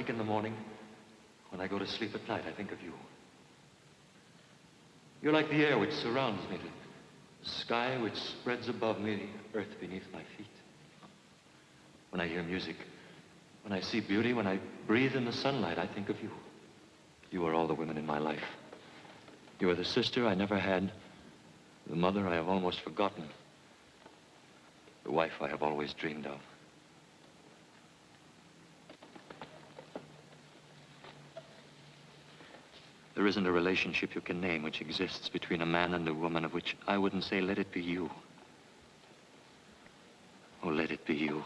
wake in the morning, when I go to sleep at night, I think of you. You're like the air which surrounds me, the sky which spreads above me, the earth beneath my feet. When I hear music, when I see beauty, when I breathe in the sunlight, I think of you. You are all the women in my life. You are the sister I never had, the mother I have almost forgotten, the wife I have always dreamed of. There isn't a relationship you can name which exists between a man and a woman of which I wouldn't say, let it be you. Oh, let it be you.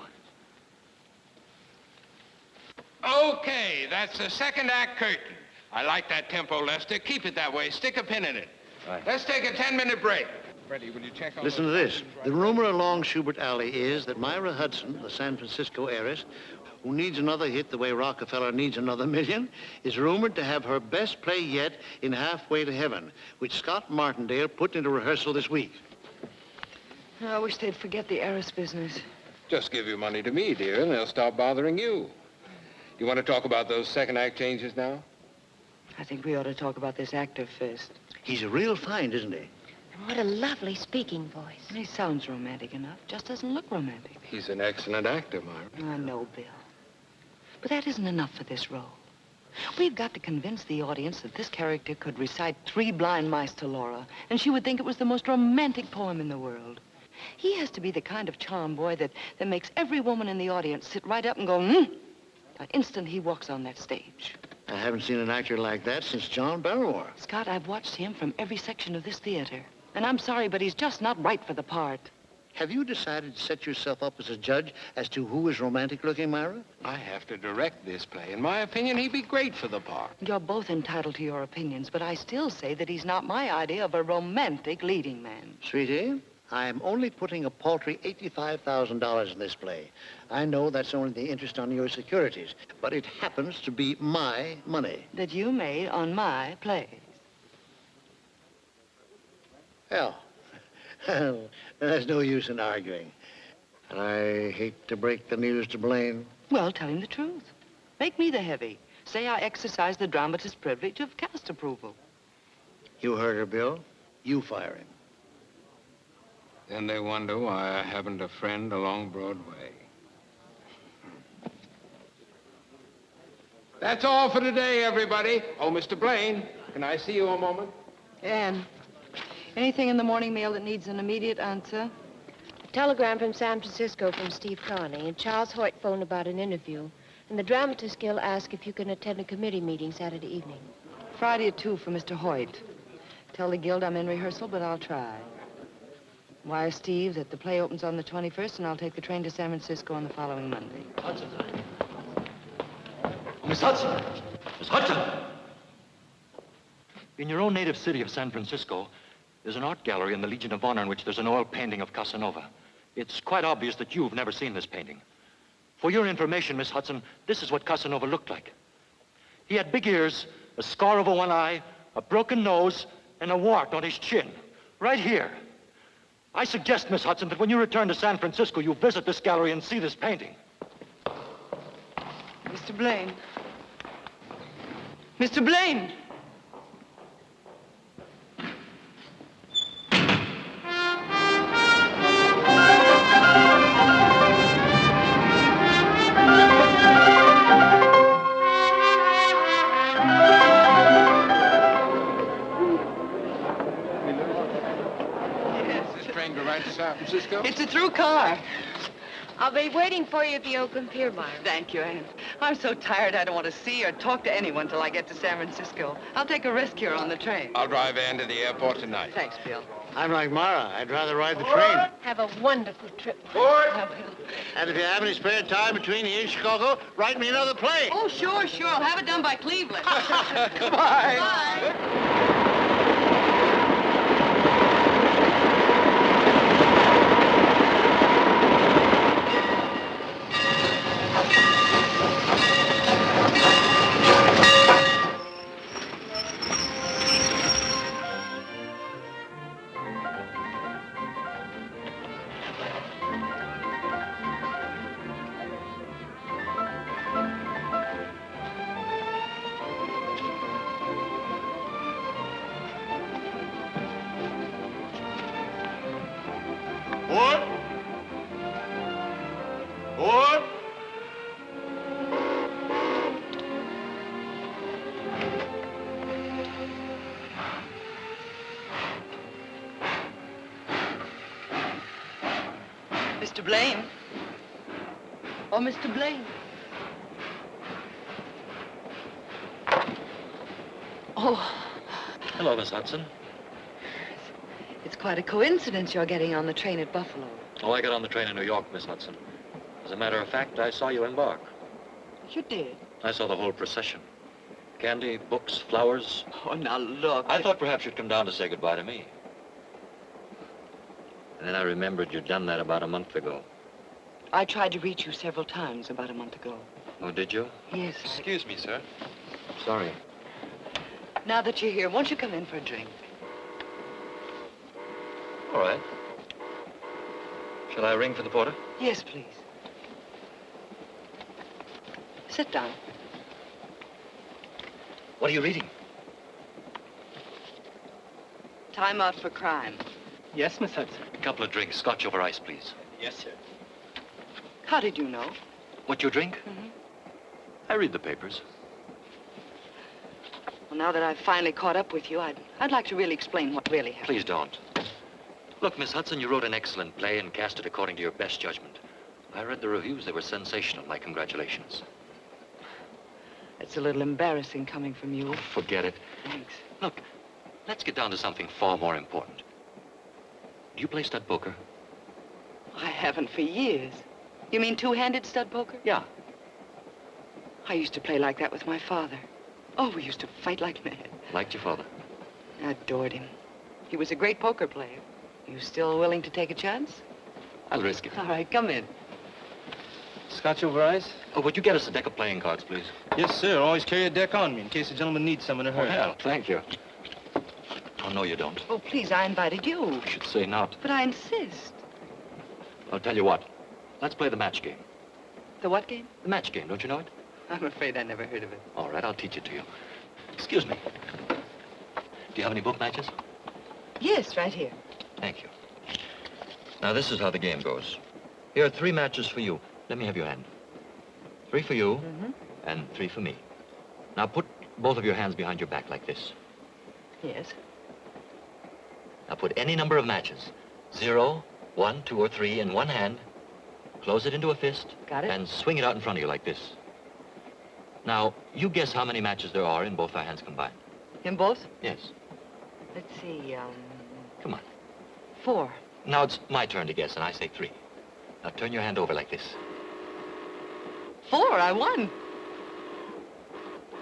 Okay, that's the second act curtain. I like that tempo, Lester. Keep it that way. Stick a pin in it. Right. Let's take a 10-minute break. Freddie, will you check on... Listen to this. The rumor along Schubert Alley is that Myra Hudson, the San Francisco heiress, who needs another hit the way Rockefeller needs another million, is rumored to have her best play yet in Halfway to Heaven, which Scott Martindale put into rehearsal this week. I wish they'd forget the heiress business. Just give your money to me, dear, and they'll stop bothering you. You want to talk about those second act changes now? I think we ought to talk about this actor first. He's a real find, isn't he? What a lovely speaking voice. He sounds romantic enough, just doesn't look romantic. He's an excellent actor, Myra. I know, Bill. But that isn't enough for this role. We've got to convince the audience that this character could recite 3 blind mice to Laura, and she would think it was the most romantic poem in the world. He has to be the kind of charm boy that makes every woman in the audience sit right up and go, the instant he walks on that stage. I haven't seen an actor like that since John Barrymore. Scott, I've watched him from every section of this theater. And I'm sorry, but he's just not right for the part. Have you decided to set yourself up as a judge as to who is romantic-looking, Myra? I have to direct this play. In my opinion, he'd be great for the part. You're both entitled to your opinions, but I still say that he's not my idea of a romantic leading man. Sweetie, I am only putting a paltry $85,000 in this play. I know that's only the interest on your securities, but it happens to be my money. That you made on my play. Well, there's no use in arguing. And I hate to break the news to Blaine. Well, tell him the truth. Make me the heavy. Say I exercise the dramatist's privilege of cast approval. You heard her, Bill. You fire him. Then they wonder why I haven't a friend along Broadway. That's all for today, everybody. Oh, Mr. Blaine, can I see you a moment? Anne, anything in the morning mail that needs an immediate answer? A telegram from San Francisco from Steve Kearney, and Charles Hoyt phoned about an interview. And the Dramatists Guild asked if you can attend a committee meeting Saturday evening. Friday at 2 for Mr. Hoyt. Tell the Guild I'm in rehearsal, but I'll try. Wire Steve that the play opens on the 21st, and I'll take the train to San Francisco on the following Monday. Hudson. Miss Hudson! Miss Hudson! In your own native city of San Francisco, there's an art gallery in the Legion of Honor in which there's an oil painting of Casanova. It's quite obvious that you've never seen this painting. For your information, Miss Hudson, this is what Casanova looked like. He had big ears, a scar over one eye, a broken nose, and a wart on his chin. Right here. I suggest, Miss Hudson, that when you return to San Francisco, you visit this gallery and see this painting. Mr. Blaine. Mr. Blaine! To San Francisco? It's a through car. I'll be waiting for you at the Oakland Pier, Myra. Thank you, Anne. I'm so tired I don't want to see or talk to anyone till I get to San Francisco. I'll take a rest here on the train. I'll drive Ann to the airport tonight. Thanks, Bill. I'm like Myra. I'd rather ride the train. Have a wonderful trip. I will. And if you have any spare time between here and Chicago, write me another play. Oh, sure, sure. I'll have it done by Cleveland. Goodbye. Bye. Port! Port! Mr. Blaine. Oh, Mr. Blaine. Oh. Hello, Miss Hudson. It's quite a coincidence you're getting on the train at Buffalo. Oh, I got on the train in New York, Miss Hudson. As a matter of fact, I saw you embark. You did? I saw the whole procession. Candy, books, flowers. Oh, now look. I thought perhaps you'd come down to say goodbye to me. And then I remembered you'd done that about a month ago. I tried to reach you several times about a month ago. Oh, did you? Yes. Excuse me, sir. Sorry. Now that you're here, won't you come in for a drink? All right. Shall I ring for the porter? Yes, please. Sit down. What are you reading? Time Out for Crime. Yes, Miss Hudson. A couple of drinks. Scotch over ice, please. Yes, sir. How did you know? What you drink? Mm-hmm. I read the papers. Well, now that I've finally caught up with you, I'd like to really explain what really happened. Please don't. Look, Miss Hudson, you wrote an excellent play and cast it according to your best judgment. I read the reviews. They were sensational. My congratulations. It's a little embarrassing coming from you. Oh, forget it. Thanks. Look, let's get down to something far more important. Do you play stud poker? I haven't for years. You mean two-handed stud poker? Yeah. I used to play like that with my father. Oh, we used to fight like mad. Liked your father? I adored him. He was a great poker player. You still willing to take a chance? I'll risk it. All right, come in. Scotch over ice? Oh, would you get us a deck of playing cards, please? Yes, sir. Always carry a deck on me in case a gentleman needs some in a hurry. Well, thank you. Oh, no, you don't. Oh, please, I invited you. You should say not. But I insist. I'll tell you what. Let's play the match game. The what game? The match game, don't you know it? I'm afraid I never heard of it. All right, I'll teach it to you. Excuse me. Do you have any book matches? Yes, right here. Thank you. Now, this is how the game goes. Here are 3 matches for you. Let me have your hand. 3 for you, and 3 for me. Now, put both of your hands behind your back like this. Yes. Now, put any number of matches. 0, 1, 2, or 3 in one hand. Close it into a fist. Got it. And swing it out in front of you like this. Now, you guess how many matches there are in both our hands combined. In both? Yes. Let's see, Come on. 4. Now it's my turn to guess, and I say 3. Now turn your hand over like this. 4, I won.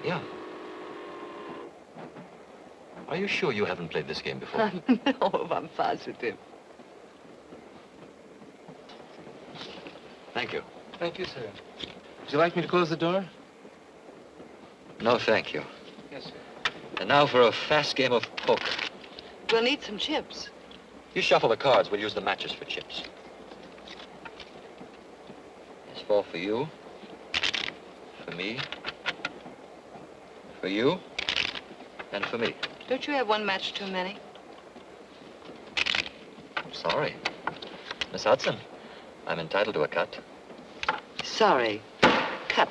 Yeah. Are you sure you haven't played this game before? No, I'm positive. Thank you. Thank you, sir. Would you like me to close the door? No, thank you. Yes, sir. And now for a fast game of poker. We'll need some chips. You shuffle the cards. We'll use the matches for chips. There's 4 for you. For me. For you. And for me. Don't you have one match too many? I'm sorry. Miss Hudson, I'm entitled to a cut. Sorry. Cut.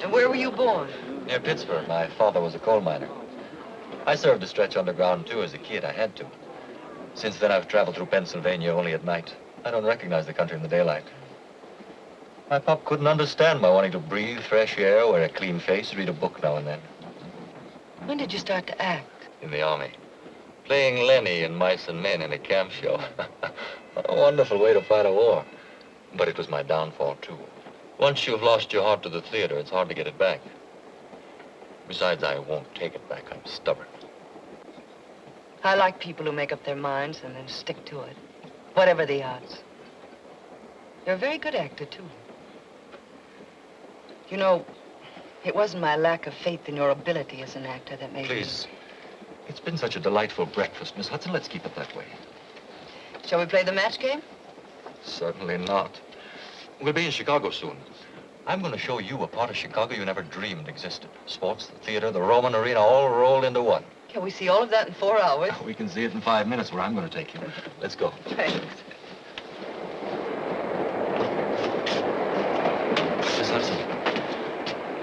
And where were you born? Near Pittsburgh. My father was a coal miner. I served a stretch underground, too, as a kid. I had to. Since then, I've traveled through Pennsylvania only at night. I don't recognize the country in the daylight. My pop couldn't understand my wanting to breathe fresh air, wear a clean face, read a book now and then. When did you start to act? In the Army. Playing Lenny in Mice and Men in a camp show. A wonderful way to fight a war. But it was my downfall, too. Once you've lost your heart to the theater, it's hard to get it back. Besides, I won't take it back. I'm stubborn. I like people who make up their minds and then stick to it, whatever the odds. You're a very good actor, too. You know, it wasn't my lack of faith in your ability as an actor that made me... Please. It's been such a delightful breakfast, Miss Hudson. Let's keep it that way. Shall we play the match game? Certainly not. We'll be in Chicago soon. I'm going to show you a part of Chicago you never dreamed existed. Sports, the theater, the Roman arena, all rolled into one. Can we see all of that in 4 hours? We can see it in 5 minutes where I'm going to take you. Let's go. Thanks. Miss Hudson,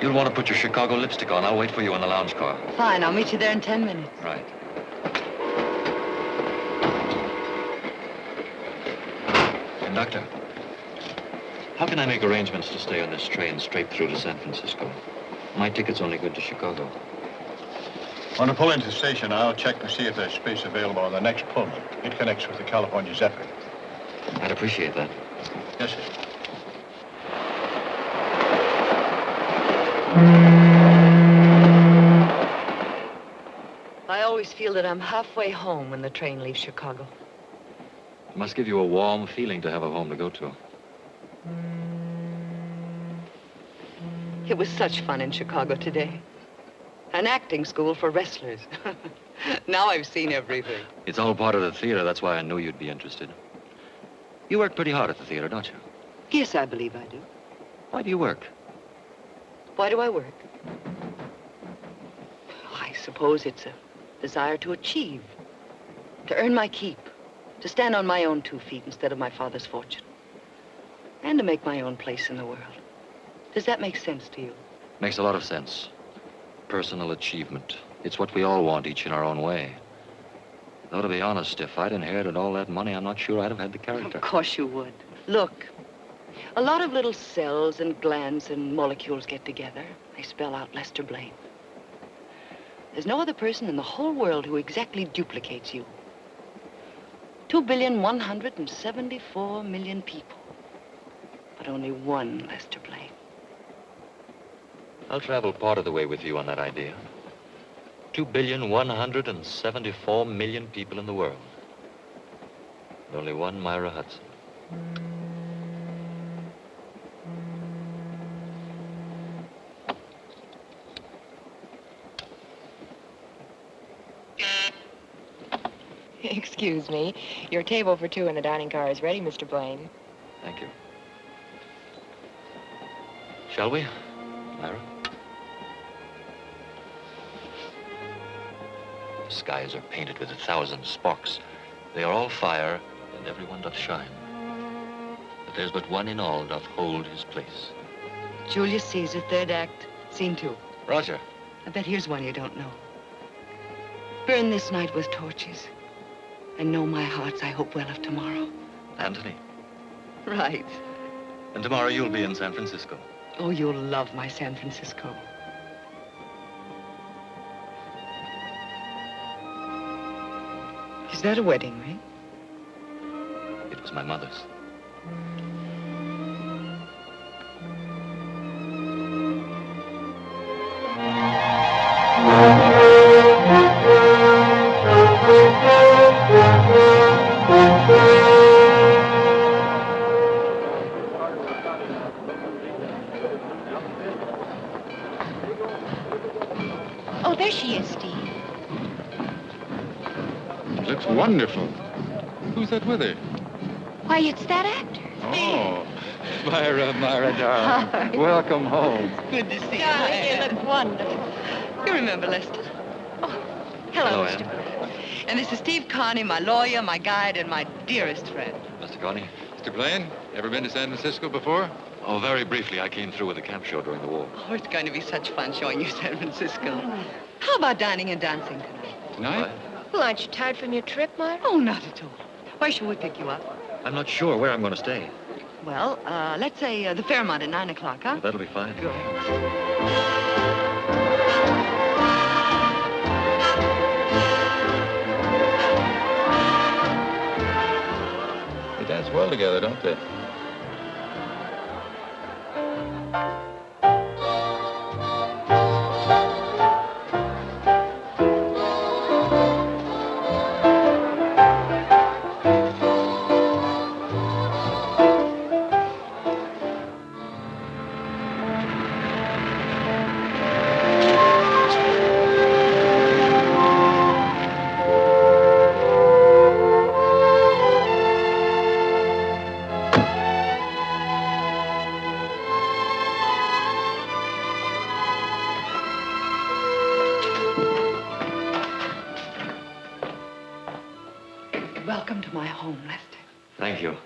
you'll want to put your Chicago lipstick on. I'll wait for you in the lounge car. Fine, I'll meet you there in 10 minutes. Right. Conductor, how can I make arrangements to stay on this train straight through to San Francisco? My ticket's only good to Chicago. When I pull into the station, I'll check to see if there's space available on the next Pullman. It connects with the California Zeppelin. I'd appreciate that. Yes, sir. I always feel that I'm halfway home when the train leaves Chicago. It must give you a warm feeling to have a home to go to. It was such fun in Chicago today. An acting school for wrestlers. Now I've seen everything. It's all part of the theater. That's why I knew you'd be interested. You work pretty hard at the theater, don't you? Yes, I believe I do. Why do you work? Why do I work? I suppose it's a desire to achieve, to earn my keep, to stand on my own 2 feet instead of my father's fortune, and to make my own place in the world. Does that make sense to you? Makes a lot of sense. Personal achievement. It's what we all want, each in our own way. Though, to be honest, if I'd inherited all that money, I'm not sure I'd have had the character. Of course you would. Look, a lot of little cells and glands and molecules get together. They spell out Lester Blaine. There's no other person in the whole world who exactly duplicates you. 2,174,000,000 people, but only one Lester Blaine. I'll travel part of the way with you on that idea. 2,174,000,000 people in the world. And only one Myra Hudson. Excuse me. Your table for 2 in the dining car is ready, Mr. Blaine. Thank you. Shall we, Myra? The skies are painted with 1,000 sparks. They are all fire, and every one doth shine. But there's but one in all doth hold his place. Julius Caesar, 3rd act, scene 2. Roger. I bet here's one you don't know. Burn this night with torches. And know my hearts, I hope well of tomorrow. Anthony. Right. And tomorrow you'll be in San Francisco. Oh, you'll love my San Francisco. Is that a wedding ring? It was my mother's. Oh, there she is, Steve. Looks wonderful. Who's that with her? Why, it's that actor. Oh, Myra, darling. Welcome home. Good to see you. Darling, you look wonderful. You remember Lester? Oh, hello, Hello, Mr. Anne. Blaine. And this is Steve Kearney, my lawyer, my guide, and my dearest friend. Mr. Kearney? Mr. Blaine, ever been to San Francisco before? Oh, very briefly. I came through with a camp show during the war. Oh, it's going to be such fun showing you San Francisco. How about dining and dancing tonight? Tonight? Well, aren't you tired from your trip, Myra? Oh, not at all. Where shall we pick you up? I'm not sure where I'm going to stay. Well, let's say the Fairmont at 9 o'clock, huh? That'll be fine. Good. They dance well together, don't they? to my home, Lester. Thank you.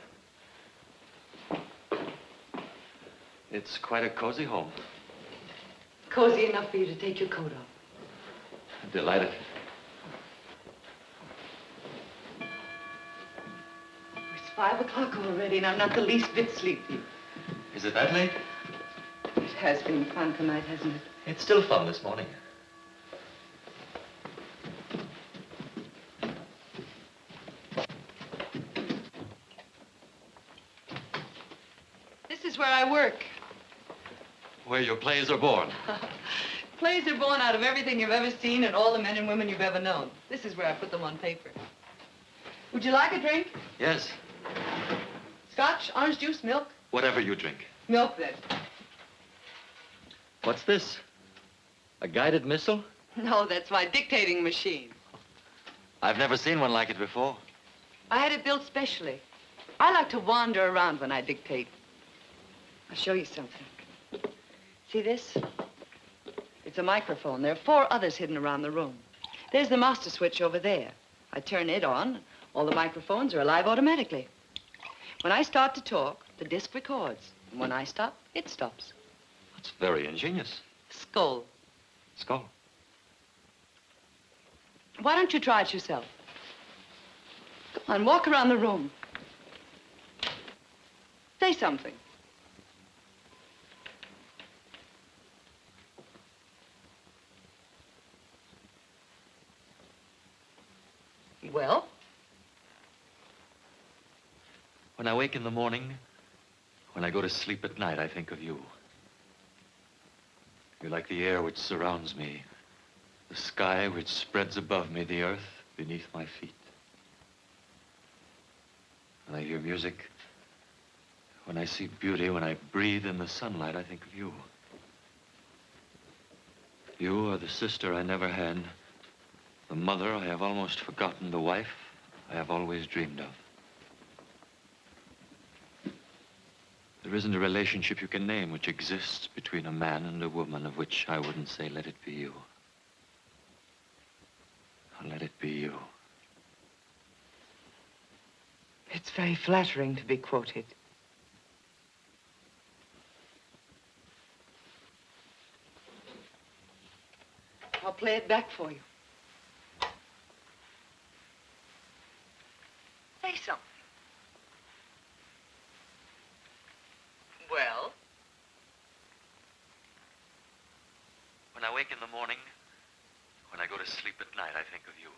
It's quite a cozy home. Cozy enough for you to take your coat off. Delighted. It's 5 o'clock already, and I'm not the least bit sleepy. Is it that late? It has been fun tonight, hasn't it? It's still fun this morning. This is where I work. Where your plays are born. Plays are born out of everything you've ever seen and all the men and women you've ever known. This is where I put them on paper. Would you like a drink? Yes. Scotch, orange juice, milk? Whatever you drink. Milk, then. What's this? A guided missile? No, that's my dictating machine. I've never seen one like it before. I had it built specially. I like to wander around when I dictate. I'll show you something. See this? It's a microphone. There are 4 others hidden around the room. There's the master switch over there. I turn it on. All the microphones are alive automatically. When I start to talk, the disc records. And when I stop, it stops. That's very ingenious. Skull. Skull. Why don't you try it yourself? Come on, walk around the room. Say something. Well? When I wake in the morning, when I go to sleep at night, I think of you. You're like the air which surrounds me, the sky which spreads above me, the earth beneath my feet. When I hear music, when I see beauty, when I breathe in the sunlight, I think of you. You are the sister I never had, the mother I have almost forgotten, the wife I have always dreamed of. There isn't a relationship you can name which exists between a man and a woman of which I wouldn't say, let it be you. Let it be you. It's very flattering to be quoted. I'll play it back for you. Say something. Well? When I wake in the morning, when I go to sleep at night, I think of you.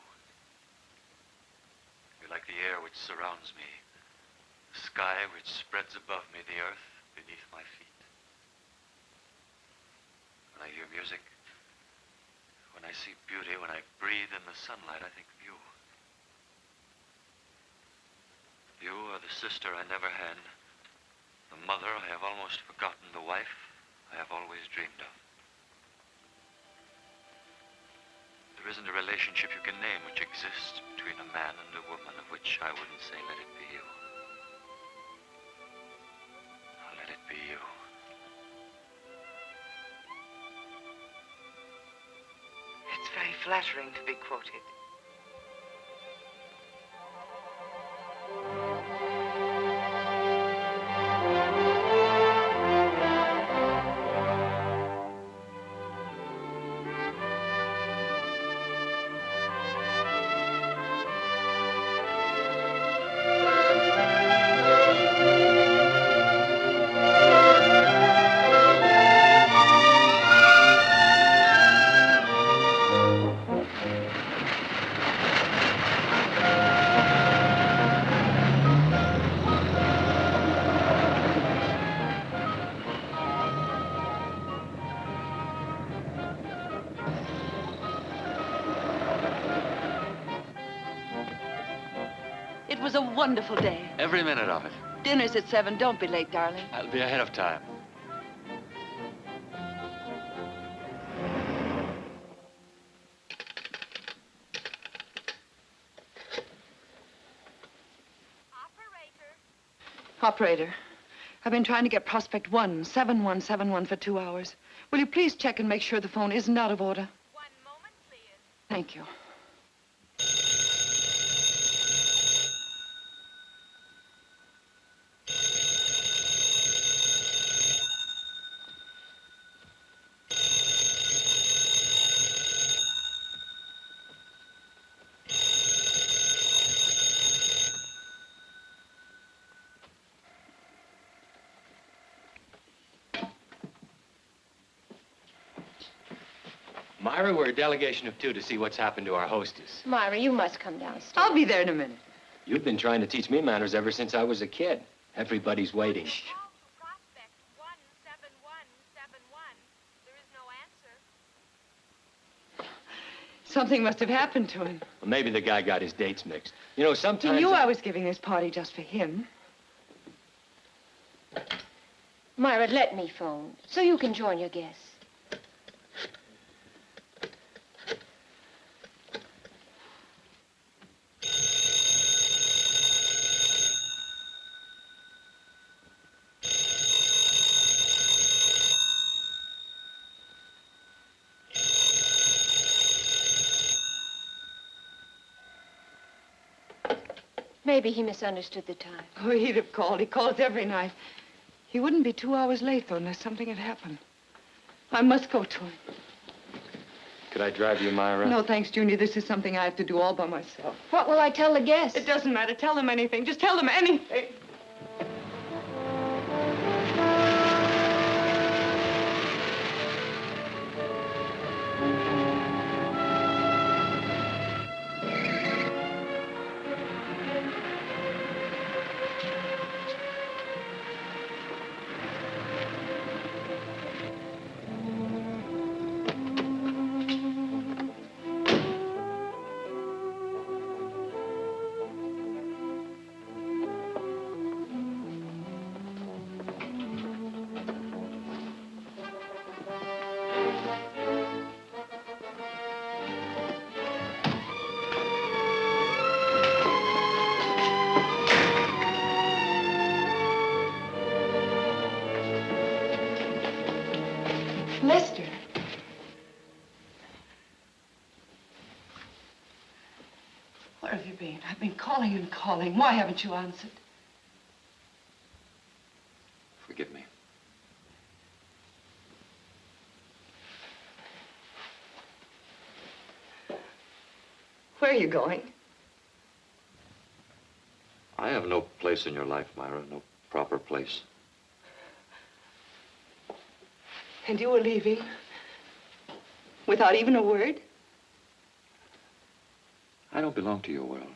You're like the air which surrounds me, the sky which spreads above me, the earth beneath my feet. When I hear music, when I see beauty, when I breathe in the sunlight, I think of you. You are the sister I never had, the mother I have almost forgotten, the wife I have always dreamed of. There isn't a relationship you can name which exists between a man and a woman of which I wouldn't say, let it be you. Let it be you. It's very flattering to be quoted. It was a wonderful day. Every minute of it. Dinner's at 7. Don't be late, darling. I'll be ahead of time. Operator, I've been trying to get Prospect 17171 for 2 hours. Will you please check and make sure the phone isn't out of order? 1 moment, please. Thank you. Myra, we're a delegation of 2 to see what's happened to our hostess. Myra, you must come downstairs. I'll be there in a minute. You've been trying to teach me manners ever since I was a kid. Everybody's waiting. Prospect 17171. There is no answer. Something must have happened to him. Well, maybe the guy got his dates mixed. You know, sometimes... He knew I was giving this party just for him. Myra, let me phone so you can join your guests. Maybe he misunderstood the time. Oh, he'd have called. He calls every night. He wouldn't be 2 hours late, though, unless something had happened. I must go to him. Could I drive you, Myra? No, thanks, Junior. This is something I have to do all by myself. What will I tell the guests? It doesn't matter. Tell them anything. Just tell them anything. Lester. Where have you been? I've been calling and calling. Why haven't you answered? Forgive me. Where are you going? I have no place in your life, Myra. No proper place. And you were leaving? Without even a word? I don't belong to your world.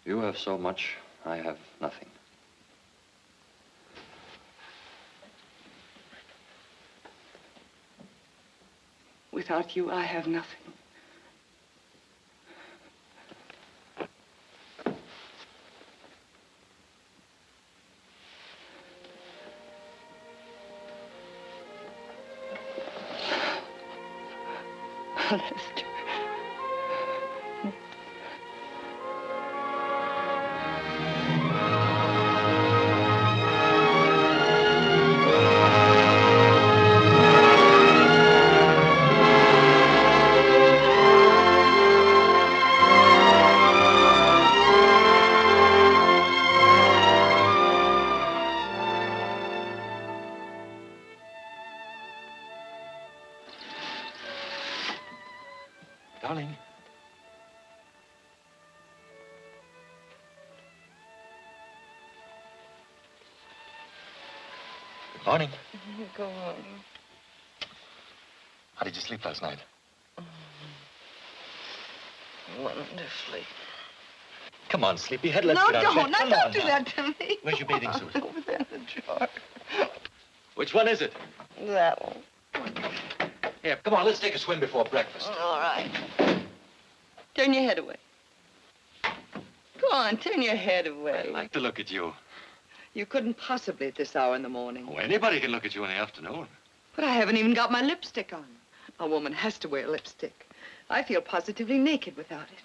You have so much, I have nothing. Without you, I have nothing. Lester. Darling. Good morning. Go on. How did you sleep last night? Wonderfully. Come on, sleepyhead. Let's No, get out of don't. bed. Now, Come don't on do now. that to me. Where's your bathing suit? Over there in the drawer. Which one is it? That one. Here, come on, let's take a swim before breakfast. All right. Turn your head away. Go on, turn your head away. I like to look at you. You couldn't possibly at this hour in the morning. Oh, anybody can look at you in the afternoon. But I haven't even got my lipstick on. A woman has to wear lipstick. I feel positively naked without it.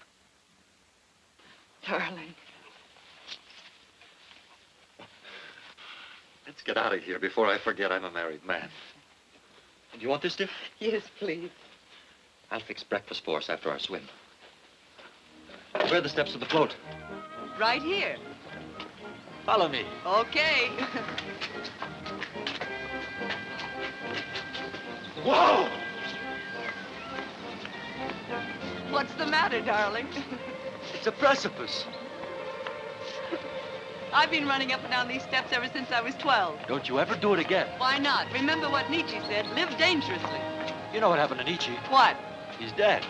Darling. Let's get out of here before I forget I'm a married man. Do you want this, dear? Yes, please. I'll fix breakfast for us after our swim. Where are the steps to the float? Right here. Follow me. Okay. Whoa! What's the matter, darling? It's a precipice. I've been running up and down these steps ever since I was 12. Don't you ever do it again. Why not? Remember what Nietzsche said, live dangerously. You know what happened to Nietzsche? What? He's dead.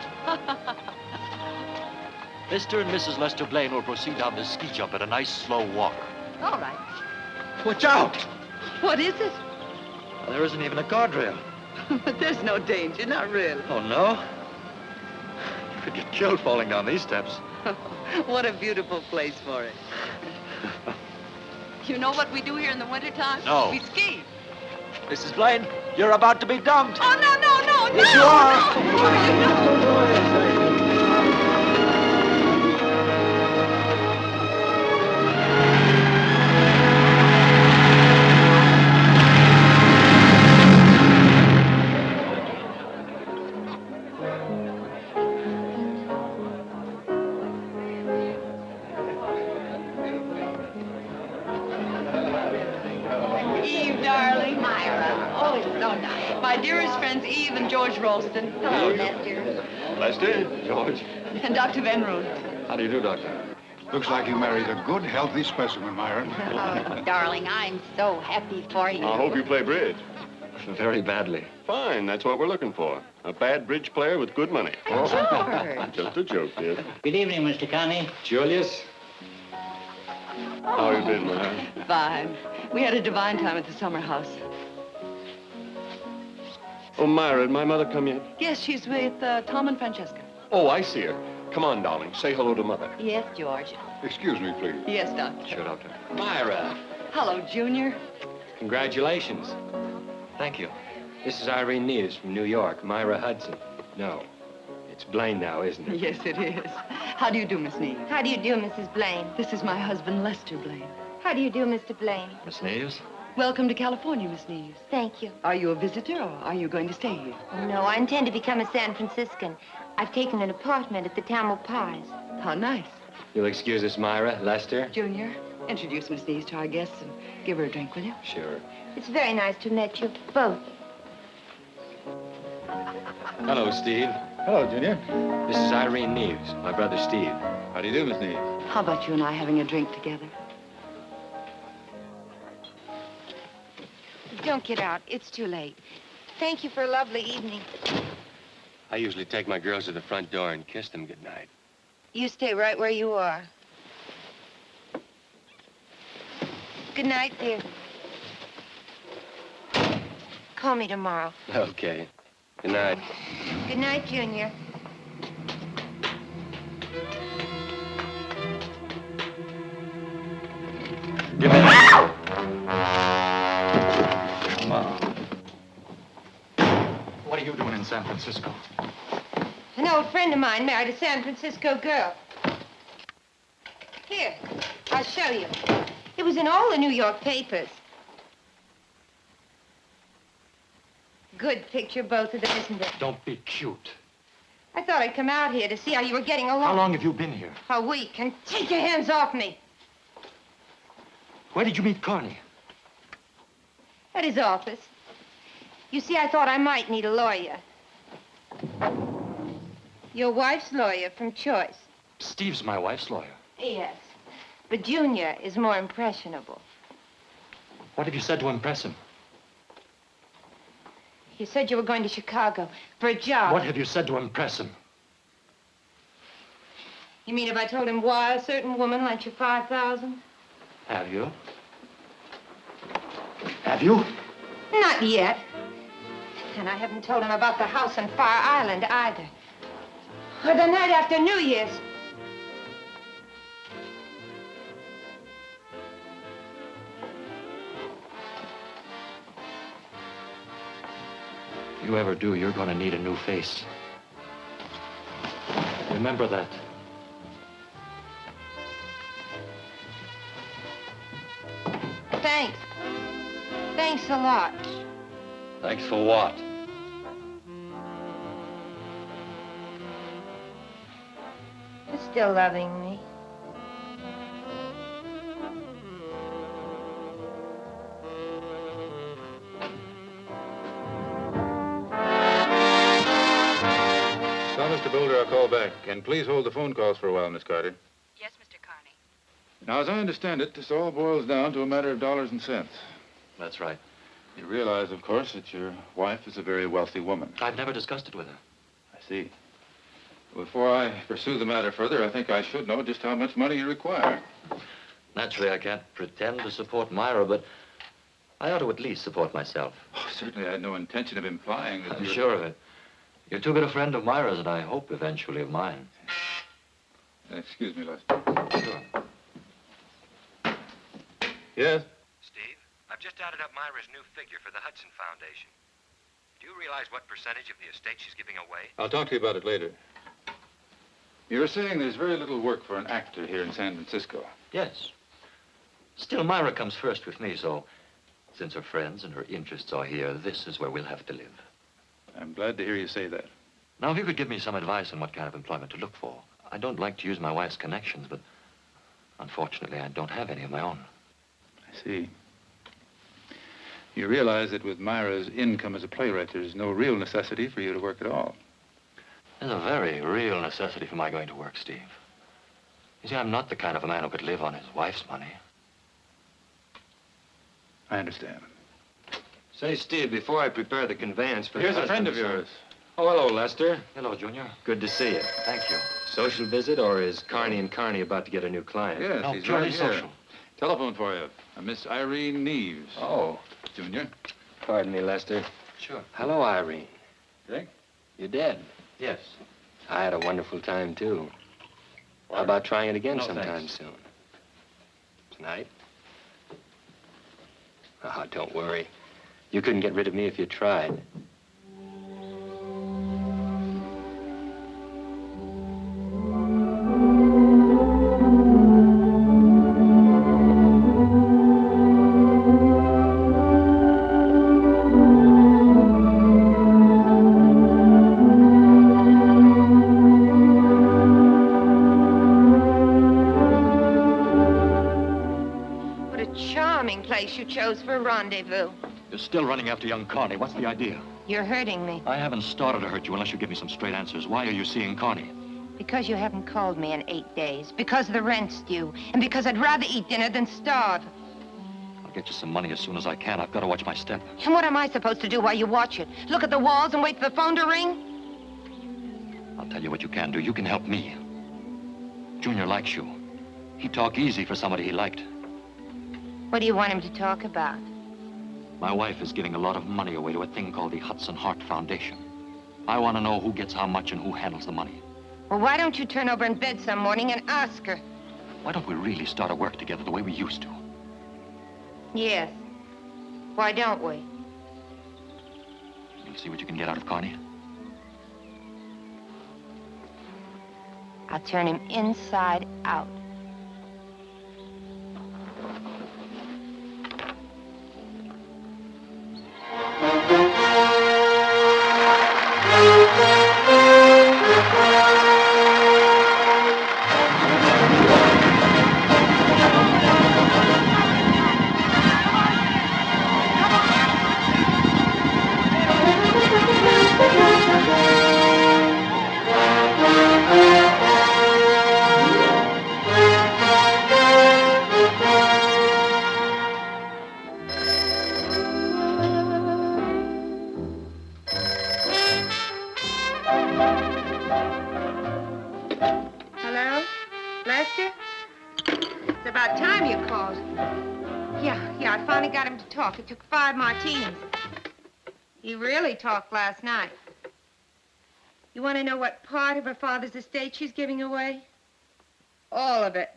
Mr. and Mrs. Lester Blaine will proceed down this ski jump at a nice slow walk. All right. Watch out! What is it? There isn't even a guardrail. But there's no danger, not really. Oh, no? You could get killed falling down these steps. What a beautiful place for it. You know what we do here in the wintertime? No. We ski. Mrs. Blaine, you're about to be dumped. Oh, no, no, no, no! Yes, you are. Eve, darling. Myra. Oh, it's so nice. My dearest friends, Eve and George Ralston. Hello, Lester. Lester? George? And Dr. Van Roon. How do you do, Doctor? Looks like you married a good, healthy specimen, Myra. Oh, darling, I'm so happy for you. I hope you play bridge. Very badly. Fine, that's what we're looking for. A bad bridge player with good money. Just a joke, dear. Good evening, Mr. Kearney. Julius? How you been, Myra? Fine. We had a divine time at the summer house. Oh, Myra, did my mother come yet? Yes, she's with Tom and Francesca. Oh, I see her. Come on, darling. Say hello to Mother. Yes, George. Excuse me, please. Yes, Doctor. Sure, Doctor. Myra, Hello, Junior. congratulations. Thank you. This is Irene Neves from New York. Myra Hudson. No, it's Blaine now, isn't it? Yes, it is. How do you do, Miss Neves? How do you do, Mrs. Blaine? This is my husband, Lester Blaine. How do you do, Mr. Blaine? Miss Neves? Welcome to California, Miss Neves. Thank you. Are you a visitor, or are you going to stay here? No, I intend to become a San Franciscan. I've taken an apartment at the Tamil Pies. How nice. You'll excuse us, Myra, Lester? Junior, introduce Miss Neves to our guests and give her a drink, will you? Sure. It's very nice to have met you, both. Hello, Steve. Hello, Junior. This is Irene Neves, my brother Steve. How do you do, Miss Neves? How about you and I having a drink together? Don't get out. It's too late. Thank you for a lovely evening. I usually take my girls to the front door and kiss them goodnight. You stay right where you are. Good night, dear. Call me tomorrow. Okay. Good night. Good night, Junior. Give me that. Come on. What are you doing in San Francisco? An old friend of mine married a San Francisco girl. Here, I'll show you. It was in all the New York papers. Good picture, both of them, isn't it? Don't be cute. I thought I'd come out here to see how you were getting along. How long have you been here? A week, and take your hands off me. Where did you meet Kearney? At his office. You see, I thought I might need a lawyer. Your wife's lawyer from choice. Steve's my wife's lawyer. Yes. But Junior is more impressionable. What have you said to impress him? You said you were going to Chicago for a job. What have you said to impress him? You mean if I told him why a certain woman lent you $5,000? Have you? Have you? Not yet. And I haven't told him about the house on Fire Island either. Or the night after New Year's. If you ever do, you're going to need a new face. Remember that. Thanks. Thanks a lot. Thanks for what? For still loving me. Tell Mr. Boulder I'll call back. And please hold the phone calls for a while, Miss Carter. Yes, Mr. Kearney. Now, as I understand it, this all boils down to a matter of dollars and cents. That's right. You realize, of course, that your wife is a very wealthy woman. I've never discussed it with her. I see. Before I pursue the matter further, I think I should know just how much money you require. Naturally, I can't pretend to support Myra, but I ought to at least support myself. Oh, certainly, I had no intention of implying that I'm you're... sure of it. You're too good a friend of Myra's, and I hope eventually of mine. Excuse me, Lester. Sure. Yes? Steve, I've just added up Myra's new figure for the Hudson Foundation. Do you realize what percentage of the estate she's giving away? I'll talk to you about it later. You were saying there's very little work for an actor here in San Francisco. Yes. Still, Myra comes first with me, so since her friends and her interests are here, this is where we'll have to live. I'm glad to hear you say that. Now, if you could give me some advice on what kind of employment to look for. I don't like to use my wife's connections, but unfortunately, I don't have any of my own. I see. You realize that with Myra's income as a playwright, there's no real necessity for you to work at all. There's a very real necessity for my going to work, Steve. You see, I'm not the kind of a man who could live on his wife's money. I understand. Say, Steve, before I prepare the conveyance for... Here's a friend of yours. Oh, hello, Lester. Hello, Junior. Good to see you. Thank you. Social visit, or is Kearney and Kearney about to get a new client? Yes, No, he's purely right here. social. Telephone for you. Miss Irene Neves. Oh. Junior. Pardon me, Lester. Sure. Hello, Irene. Dick? You dead? Yes. I had a wonderful time, too. How about trying it again No, sometime thanks. soon? Tonight? Oh, don't worry. You couldn't get rid of me if you tried. What a charming place you chose for a rendezvous. You're still running after young Kearney. What's the idea? You're hurting me. I haven't started to hurt you unless you give me some straight answers. Why are you seeing Kearney? Because you haven't called me in 8 days. Because the rent's due. And because I'd rather eat dinner than starve. I'll get you some money as soon as I can. I've got to watch my step. And what am I supposed to do while you watch it? Look at the walls and wait for the phone to ring? I'll tell you what you can do. You can help me. Junior likes you. He'd talk easy for somebody he liked. What do you want him to talk about? My wife is giving a lot of money away to a thing called the Hudson Heart Foundation. I want to know who gets how much and who handles the money. Well, why don't you turn over in bed some morning and ask her? Why don't we really start to work together the way we used to? Yes. Why don't we? You'll see what you can get out of Kearney. I'll turn him inside out. Hello? Lester? It's about time you called. Yeah, I finally got him to talk. It took 5 martinis. He really talked last night. You want to know what part of her father's estate she's giving away? All of it.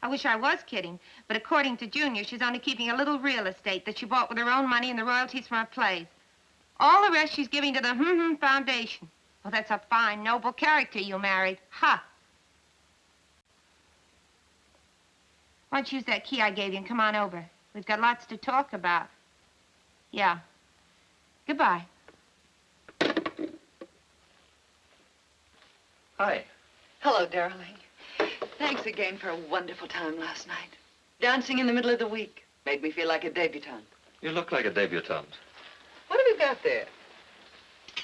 I wish I was kidding, but according to Junior, she's only keeping a little real estate that she bought with her own money and the royalties from her plays. All the rest she's giving to the Foundation. Well, that's a fine, noble character you married. Ha! Why don't you use that key I gave you and come on over? We've got lots to talk about. Yeah. Goodbye. Hi. Hello, darling. Thanks again for a wonderful time last night. Dancing in the middle of the week made me feel like a debutante. You look like a debutante. What have you got there?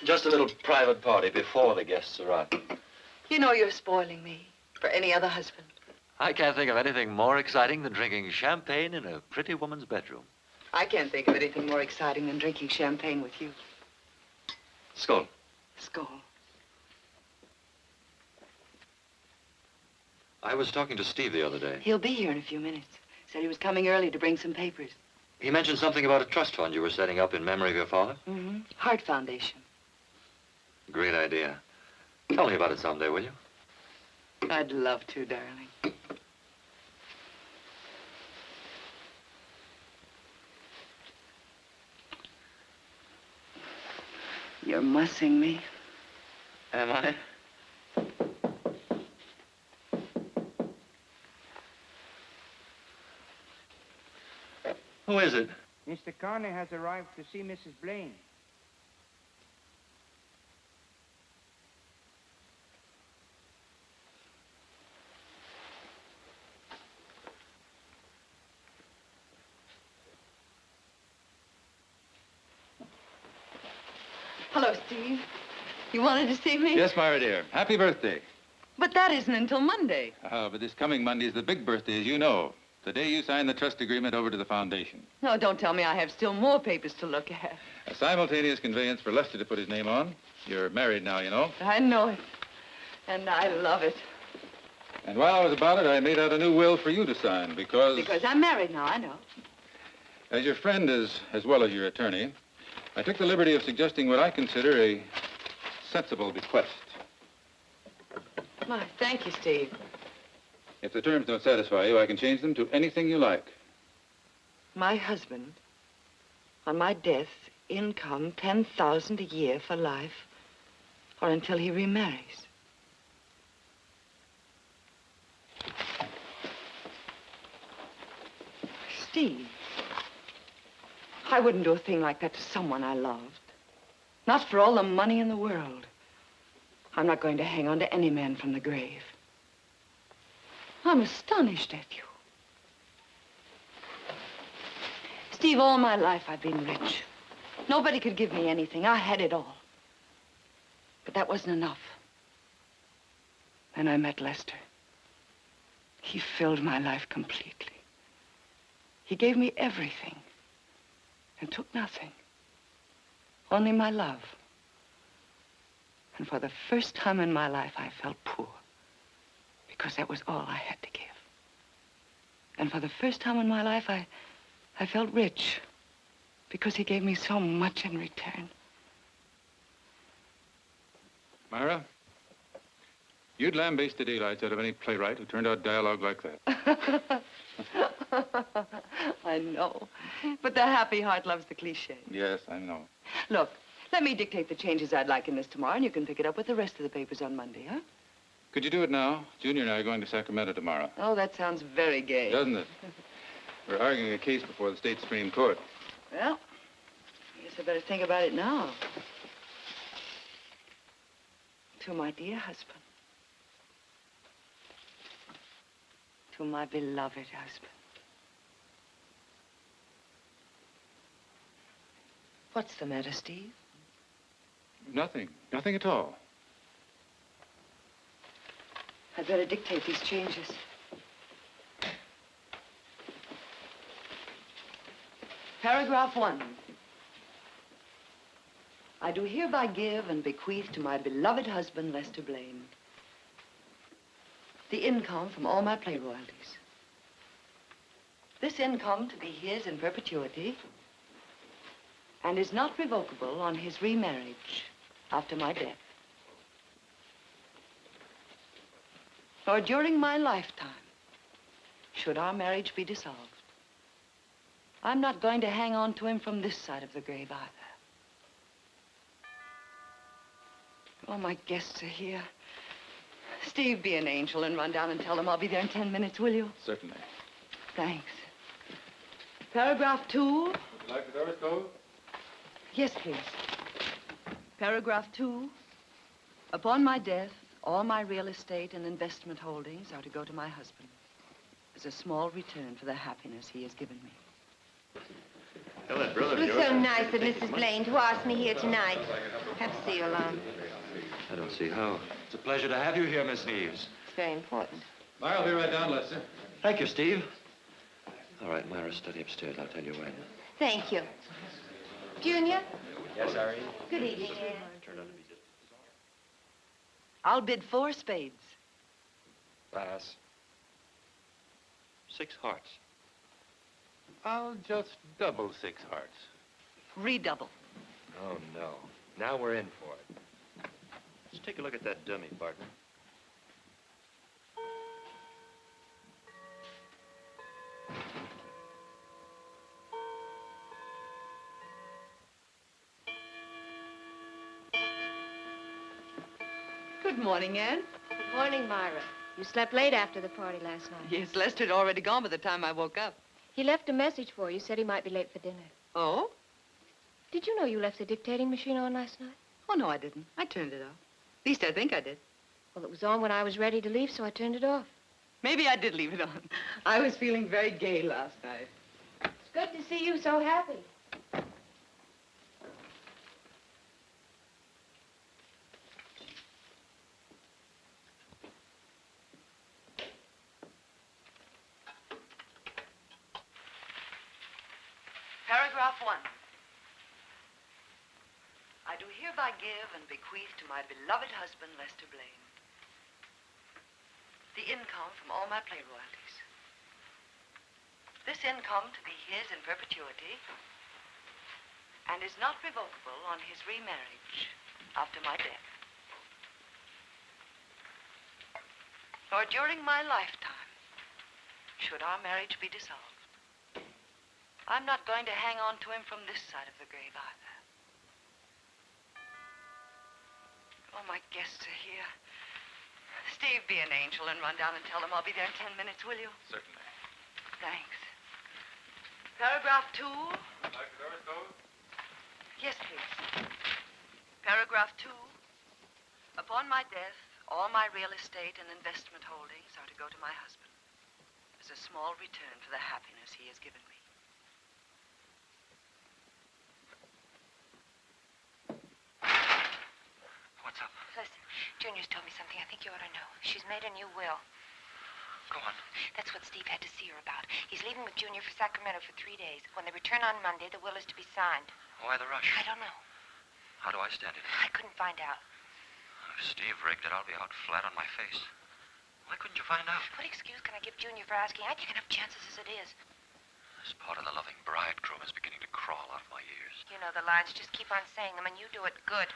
Just a little private party before the guests arrive. You know you're spoiling me for any other husband. I can't think of anything more exciting than drinking champagne in a pretty woman's bedroom. I can't think of anything more exciting than drinking champagne with you. Skål. Skål. I was talking to Steve the other day. He'll be here in a few minutes. Said he was coming early to bring some papers. He mentioned something about a trust fund you were setting up in memory of your father. Mm-hmm. Heart Foundation. Great idea. Tell me about it someday, will you? I'd love to, darling. You're mussing me. Am I? Who is it? Mr. Kearney has arrived to see Mrs. Blaine. Hello, Steve. You wanted to see me? Yes, Myra, dear. Happy birthday. But that isn't until Monday. But this coming Monday is the big birthday, as you know. The day you sign the trust agreement over to the foundation. No, don't tell me I have still more papers to look at. A simultaneous conveyance for Lester to put his name on. You're married now, you know. I know it. And I love it. And while I was about it, I made out a new will for you to sign because... Because I'm married now, I know. As your friend as well as your attorney, I took the liberty of suggesting what I consider a sensible bequest. My, thank you, Steve. If the terms don't satisfy you, I can change them to anything you like. My husband, on my death, income $10,000 a year for life, or until he remarries. Steve, I wouldn't do a thing like that to someone I loved. Not for all the money in the world. I'm not going to hang on to any man from the grave. I'm astonished at you. Steve, all my life I've been rich. Nobody could give me anything. I had it all. But that wasn't enough. Then I met Lester. He filled my life completely. He gave me everything and took nothing. Only my love. And for the first time in my life, I felt poor. Because that was all I had to give. And for the first time in my life, I felt rich. Because he gave me so much in return. Myra, you'd lambaste the daylights out of any playwright who turned out dialogue like that. I know. But the happy heart loves the cliche. Yes, I know. Look, let me dictate the changes I'd like in this tomorrow, and you can pick it up with the rest of the papers on Monday, huh? Could you do it now? Junior and I are going to Sacramento tomorrow. Oh, that sounds very gay. Doesn't it? We're arguing a case before the state Supreme Court. Well, I guess I better think about it now. To my dear husband. To my beloved husband. What's the matter, Steve? Nothing. Nothing at all. I'd better dictate these changes. Paragraph 1. I do hereby give and bequeath to my beloved husband, Lester Blaine, the income from all my play royalties. This income to be his in perpetuity and is not revocable on his remarriage after my death. Or during my lifetime, should our marriage be dissolved. I'm not going to hang on to him from this side of the grave either. Oh, my guests are here. Steve, be an angel and run down and tell them I'll be there in 10 minutes, will you? Certainly. Thanks. Paragraph 2. Would you like the doors closed? Yes, please. Paragraph 2. Upon my death, all my real estate and investment holdings are to go to my husband as a small return for the happiness he has given me. It was so nice of Mrs. Blaine to ask me here tonight. Have to see you alone. I don't see how. It's a pleasure to have you here, Miss Neves. It's very important. I'll be right down, Lester. Thank you, Steve. All right, Myra, study upstairs. I'll tell you when. Thank you. Junior? Yes, Irene? Good evening. I'll bid 4 spades. Pass. 6 hearts. I'll just double 6 hearts. Redouble. Oh, no. Now we're in for it. Let's take a look at that dummy, partner. Good morning, Anne. Good morning, Myra. You slept late after the party last night. Yes, Lester had already gone by the time I woke up. He left a message for you, said he might be late for dinner. Oh? Did you know you left the dictating machine on last night? Oh, no, I didn't. I turned it off. At least I think I did. Well, it was on when I was ready to leave, so I turned it off. Maybe I did leave it on. I was feeling very gay last night. It's good to see you so happy. Paragraph 1. I do hereby give and bequeath to my beloved husband, Lester Blaine, the income from all my play royalties. This income to be his in perpetuity and is not revocable on his remarriage after my death. Or during my lifetime, should our marriage be dissolved. I'm not going to hang on to him from this side of the grave either. Oh, my guests are here. Steve, be an angel and run down and tell them I'll be there in 10 minutes, will you? Certainly. Thanks. Paragraph 2. Like the doors closed? Yes, please. Paragraph 2. Upon my death, all my real estate and investment holdings are to go to my husband as a small return for the happiness he has given me. What's up? Listen, Junior's told me something I think you ought to know. She's made a new will. Go on. That's what Steve had to see her about. He's leaving with Junior for Sacramento for 3 days. When they return on Monday, the will is to be signed. Why the rush? I don't know. How do I stand it? I couldn't find out. If Steve rigged it, I'll be out flat on my face. Why couldn't you find out? What excuse can I give Junior for asking? I take enough chances as it is. This part of the loving bridegroom is beginning to crawl out of my ears. You know the lines. Just keep on saying them, and you do it good.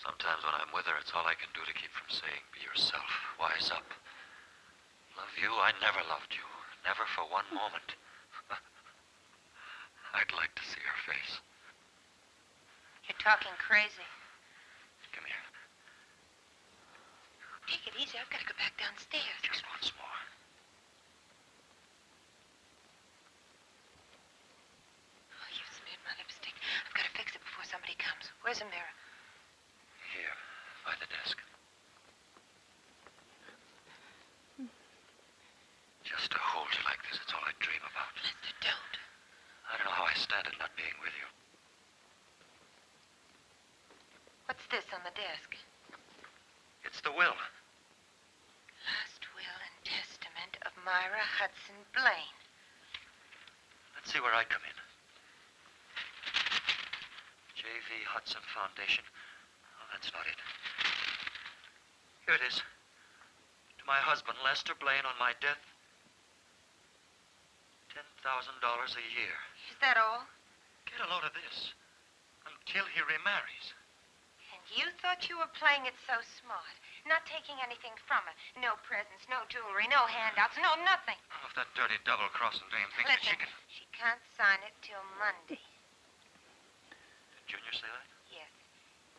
Sometimes when I'm with her, it's all I can do to keep from saying, be yourself, wise up. Love you, I never loved you. Never for one moment. I'd like to see her face. You're talking crazy. Come here. Take it easy. I've got to go back downstairs. Just once more. Oh, you smeared my lipstick. I've got to fix it before somebody comes. Where's a mirror? Here, by the desk. Just to hold you like this, it's all I dream about. Lester, don't. I don't know how I stand it not being with you. What's this on the desk? It's the will. Last will and testament of Myra Hudson Blaine. Let's see where I come in. J.V. Hudson Foundation. Oh, that's not it. Here it is. To my husband, Lester Blaine, on my death, $10,000 a year. Is that all? Get a load of this. Until he remarries. And you thought you were playing it so smart. Not taking anything from her. No presents, no jewelry, no handouts, no nothing. Oh, if that dirty double-crossing dame thinks that she Listen, can... she can't sign it till Monday. Did Junior say that? Yes.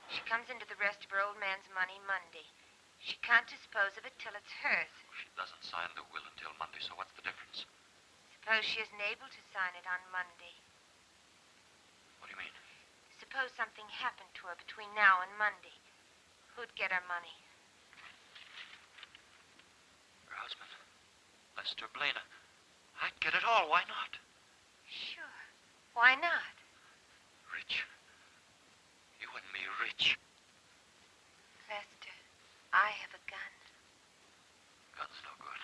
She comes into the rest of her old man's money Monday. She can't dispose of it till it's hers. She doesn't sign the will until Monday, so what's the difference? Suppose she isn't able to sign it on Monday. What do you mean? Suppose something happened to her between now and Monday. Who'd get her money? Her husband, Lester Blaine. I'd get it all. Why not? Sure. Why not? Rich. You and me rich. Lester, I have a gun. Gun's no good.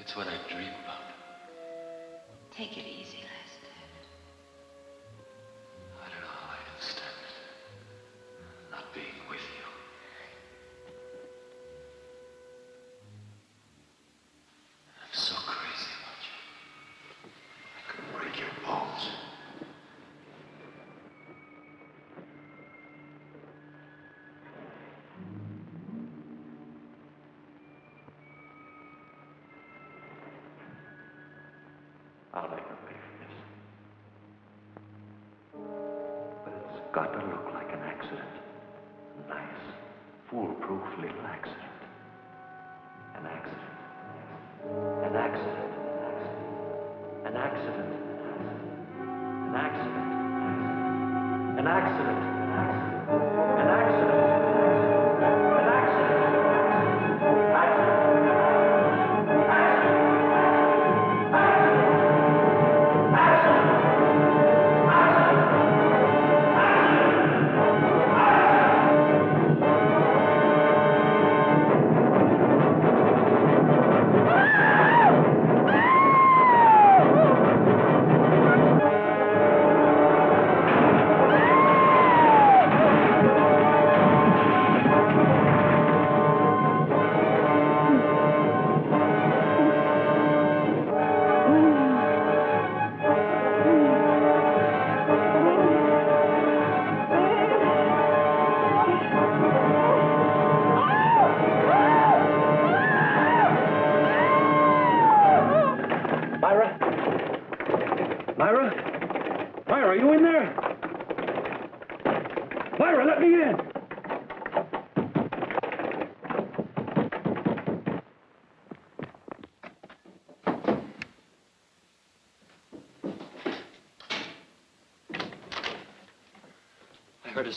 It's what I dream about. Take it easy, Lester. I don't know how I can stand it. Not being with you. I'm so crazy about you. I could break your bones. I'll make her pay for this. But it's got to look like an accident. A nice, foolproof little accident. An accident. An accident. An accident. An accident. An accident. An accident. An accident.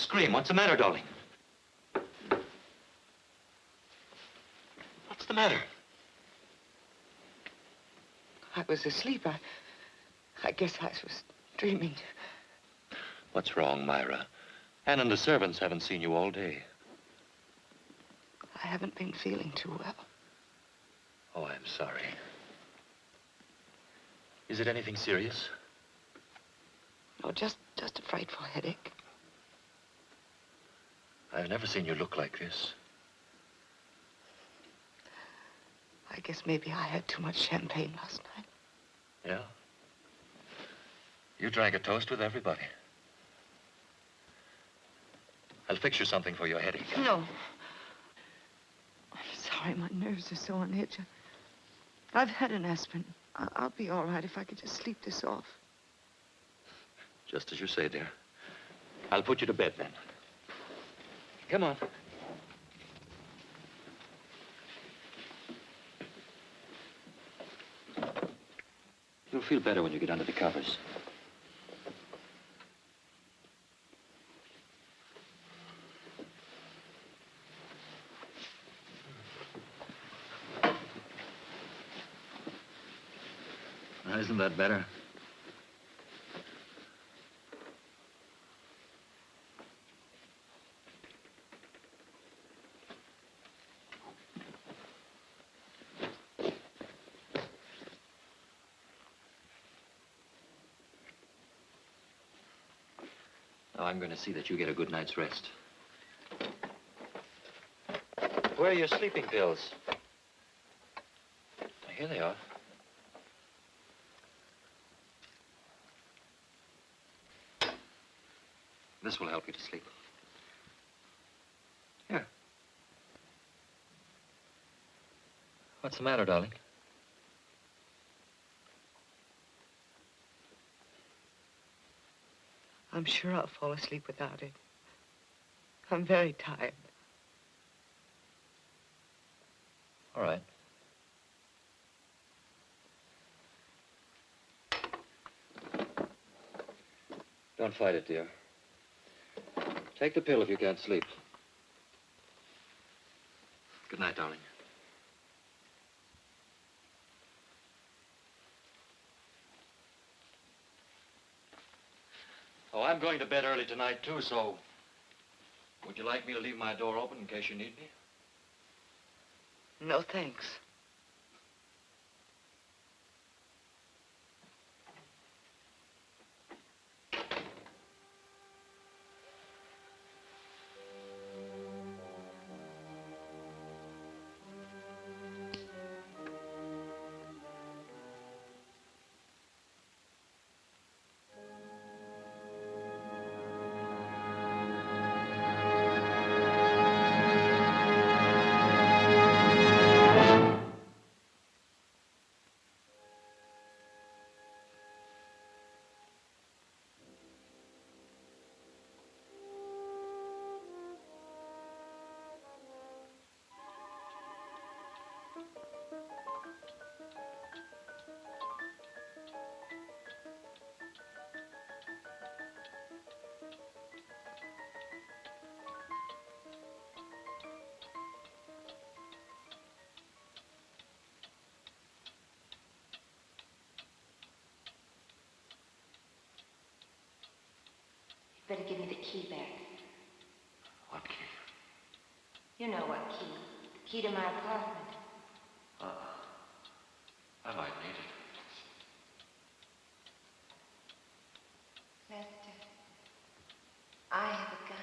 scream. What's the matter, darling? What's the matter? I was asleep. I guess I was dreaming. What's wrong, Myra? Anne and the servants haven't seen you all day. I haven't been feeling too well. Oh, I'm sorry. Is it anything serious? No, just a frightful headache. I've never seen you look like this. I guess maybe I had too much champagne last night. Yeah? You drank a toast with everybody. I'll fix you something for your headache. No. I'm sorry, my nerves are so on edge. I've had an aspirin. I'll be all right if I could just sleep this off. Just as you say, dear. I'll put you to bed then. Come on. You'll feel better when you get under the covers. Now, isn't that better? Now, I'm going to see that you get a good night's rest. Where are your sleeping pills? Here they are. This will help you to sleep. Here. What's the matter, darling? I'm sure I'll fall asleep without it. I'm very tired. All right. Don't fight it, dear. Take the pill if you can't sleep. Good night, darling. Oh, I'm going to bed early tonight, too, so... Would you like me to leave my door open in case you need me? No, thanks. Better give me the key back. What key? You know what key. The key to my apartment. I might need it. Lester, I have a gun.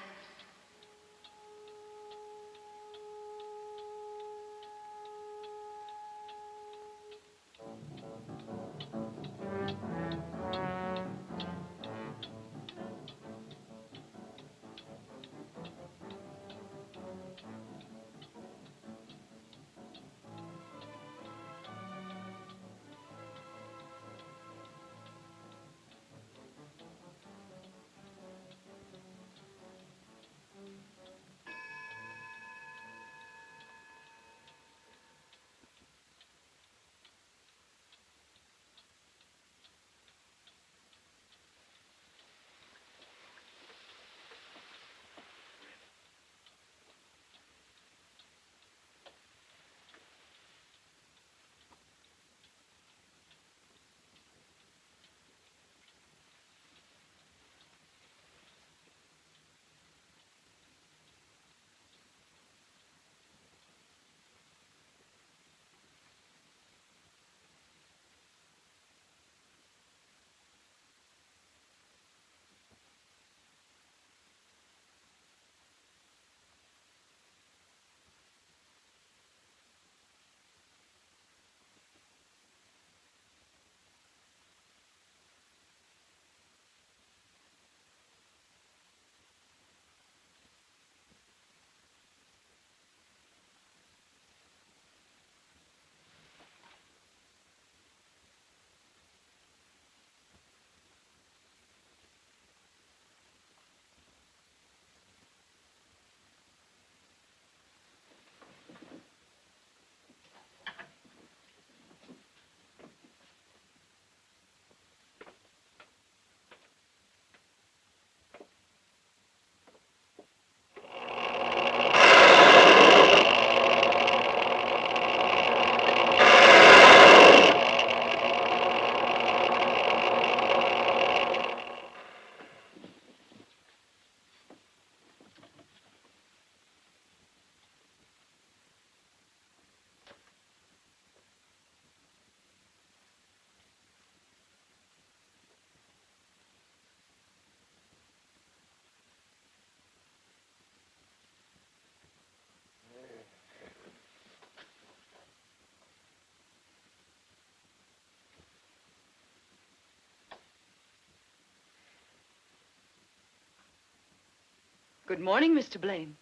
Good morning, Mr. Blaine.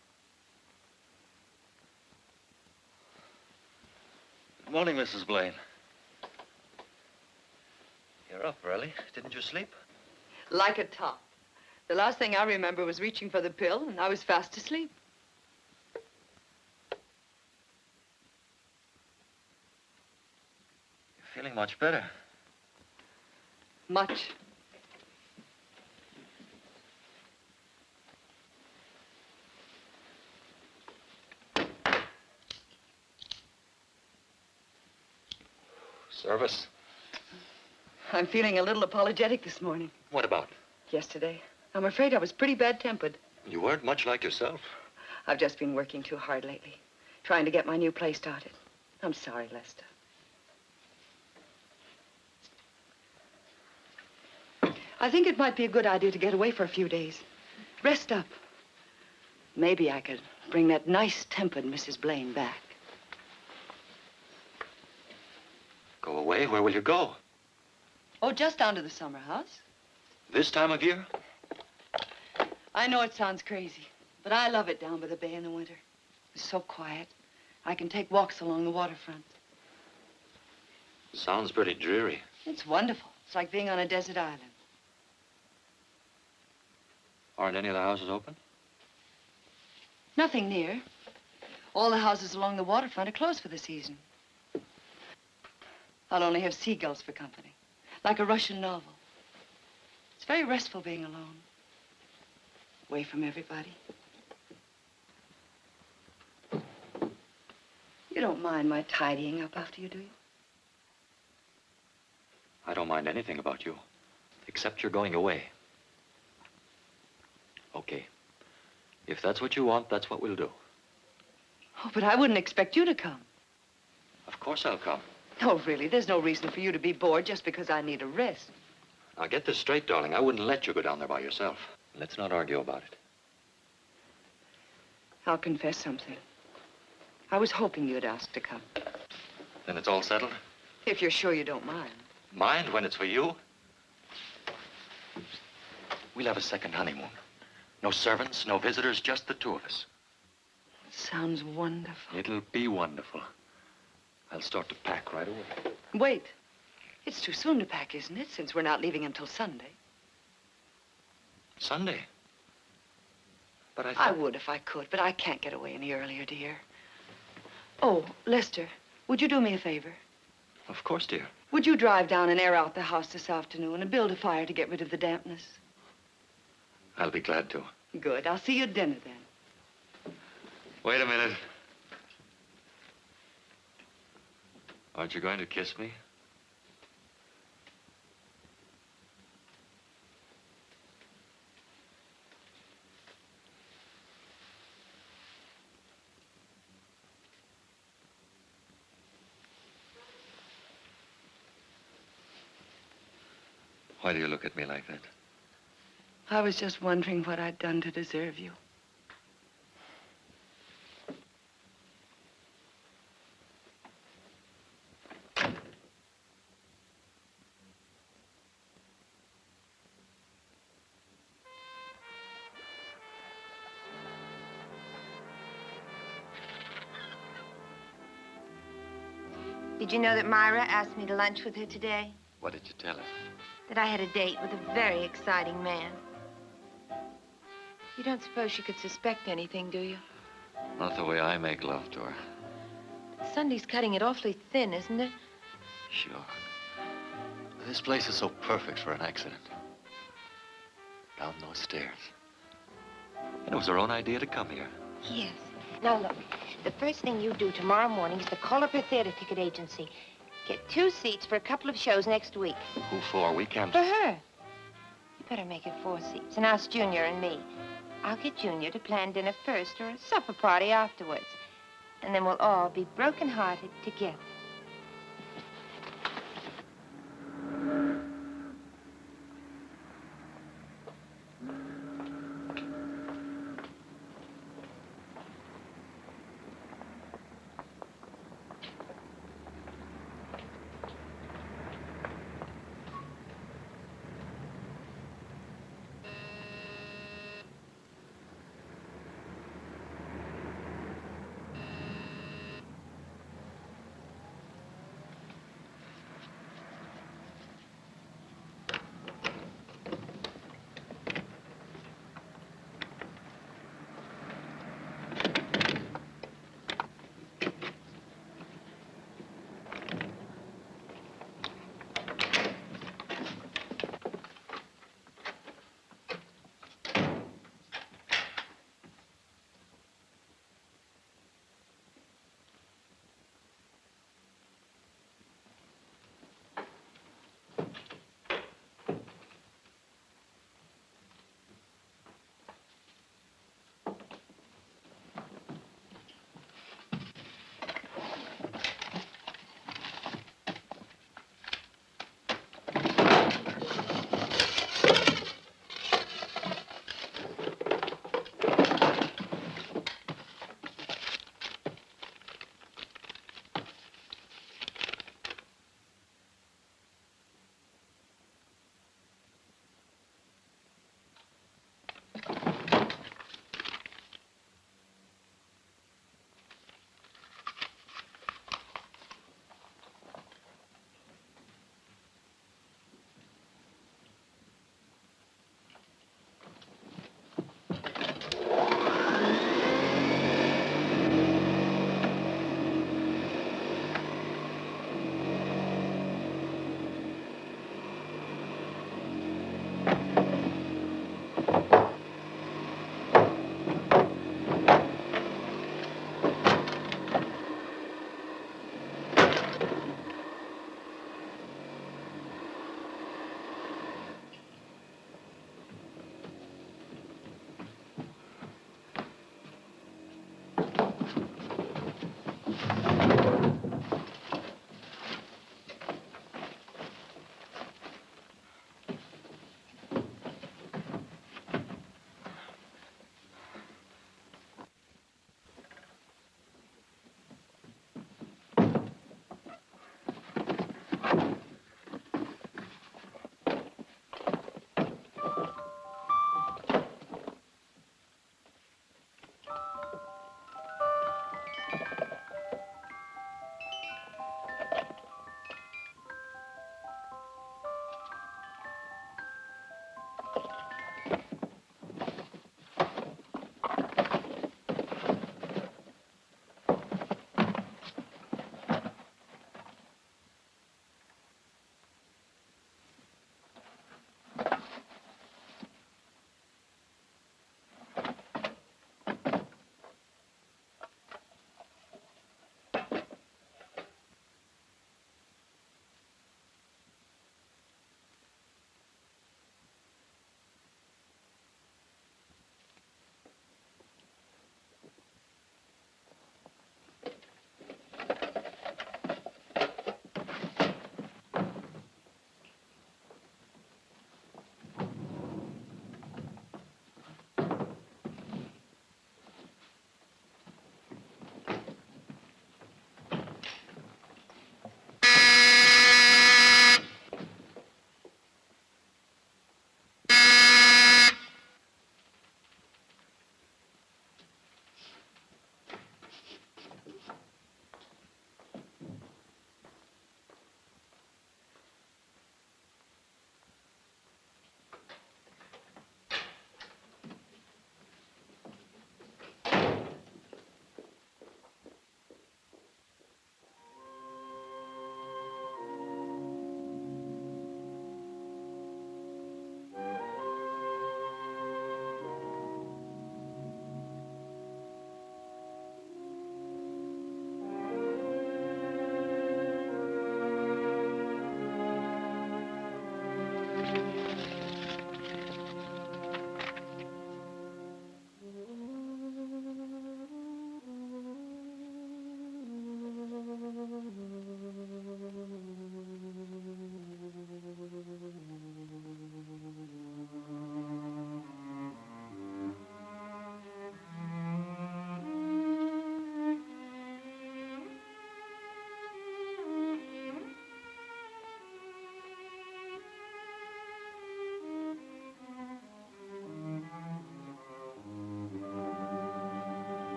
Good morning, Mrs. Blaine. You're up early. Didn't you sleep? Like a top. The last thing I remember was reaching for the pill, and I was fast asleep. You're feeling much better. Much. Service. I'm feeling a little apologetic this morning. What about? Yesterday. I'm afraid I was pretty bad-tempered. You weren't much like yourself. I've just been working too hard lately, trying to get my new play started. I'm sorry, Lester. I think it might be a good idea to get away for a few days. Rest up. Maybe I could bring that nice-tempered Mrs. Blaine back. Go away? Where will you go? Oh, just down to the summer house. This time of year? I know it sounds crazy, but I love it down by the bay in the winter. It's so quiet. I can take walks along the waterfront. Sounds pretty dreary. It's wonderful. It's like being on a desert island. Aren't any of the houses open? Nothing near. All the houses along the waterfront are closed for the season. I'll only have seagulls for company, like a Russian novel. It's very restful being alone, away from everybody. You don't mind my tidying up after you, do you? I don't mind anything about you, except you're going away. Okay. If that's what you want, that's what we'll do. Oh, but I wouldn't expect you to come. Of course I'll come. No, really, there's no reason for you to be bored just because I need a rest. Now, get this straight, darling. I wouldn't let you go down there by yourself. Let's not argue about it. I'll confess something. I was hoping you'd ask to come. Then it's all settled? If you're sure you don't mind. Mind when it's for you? We'll have a second honeymoon. No servants, no visitors, just the two of us. Sounds wonderful. It'll be wonderful. I'll start to pack right away. Wait. It's too soon to pack, isn't it, since we're not leaving until Sunday? Sunday? But I I thought... would if I could, but I can't get away any earlier, dear. Oh, Lester, would you do me a favor? Of course, dear. Would you drive down and air out the house this afternoon and build a fire to get rid of the dampness? I'll be glad to. Good. I'll see you at dinner then. Wait a minute. Aren't you going to kiss me? Why do you look at me like that? I was just wondering what I'd done to deserve you. Did you know that Myra asked me to lunch with her today? What did you tell her? That I had a date with a very exciting man. You don't suppose she could suspect anything, do you? Not the way I make love to her. Sunday's cutting it awfully thin, isn't it? Sure. This place is so perfect for an accident. Down those stairs. And it was her own idea to come here. Yes. Now, look, the first thing you do tomorrow morning is to call up her theater ticket agency. Get 2 seats for a couple of shows next week. Who for? We can't... For her. You better make it 4 seats and ask Junior and me. I'll get Junior to plan dinner first or a supper party afterwards. And then we'll all be broken-hearted together.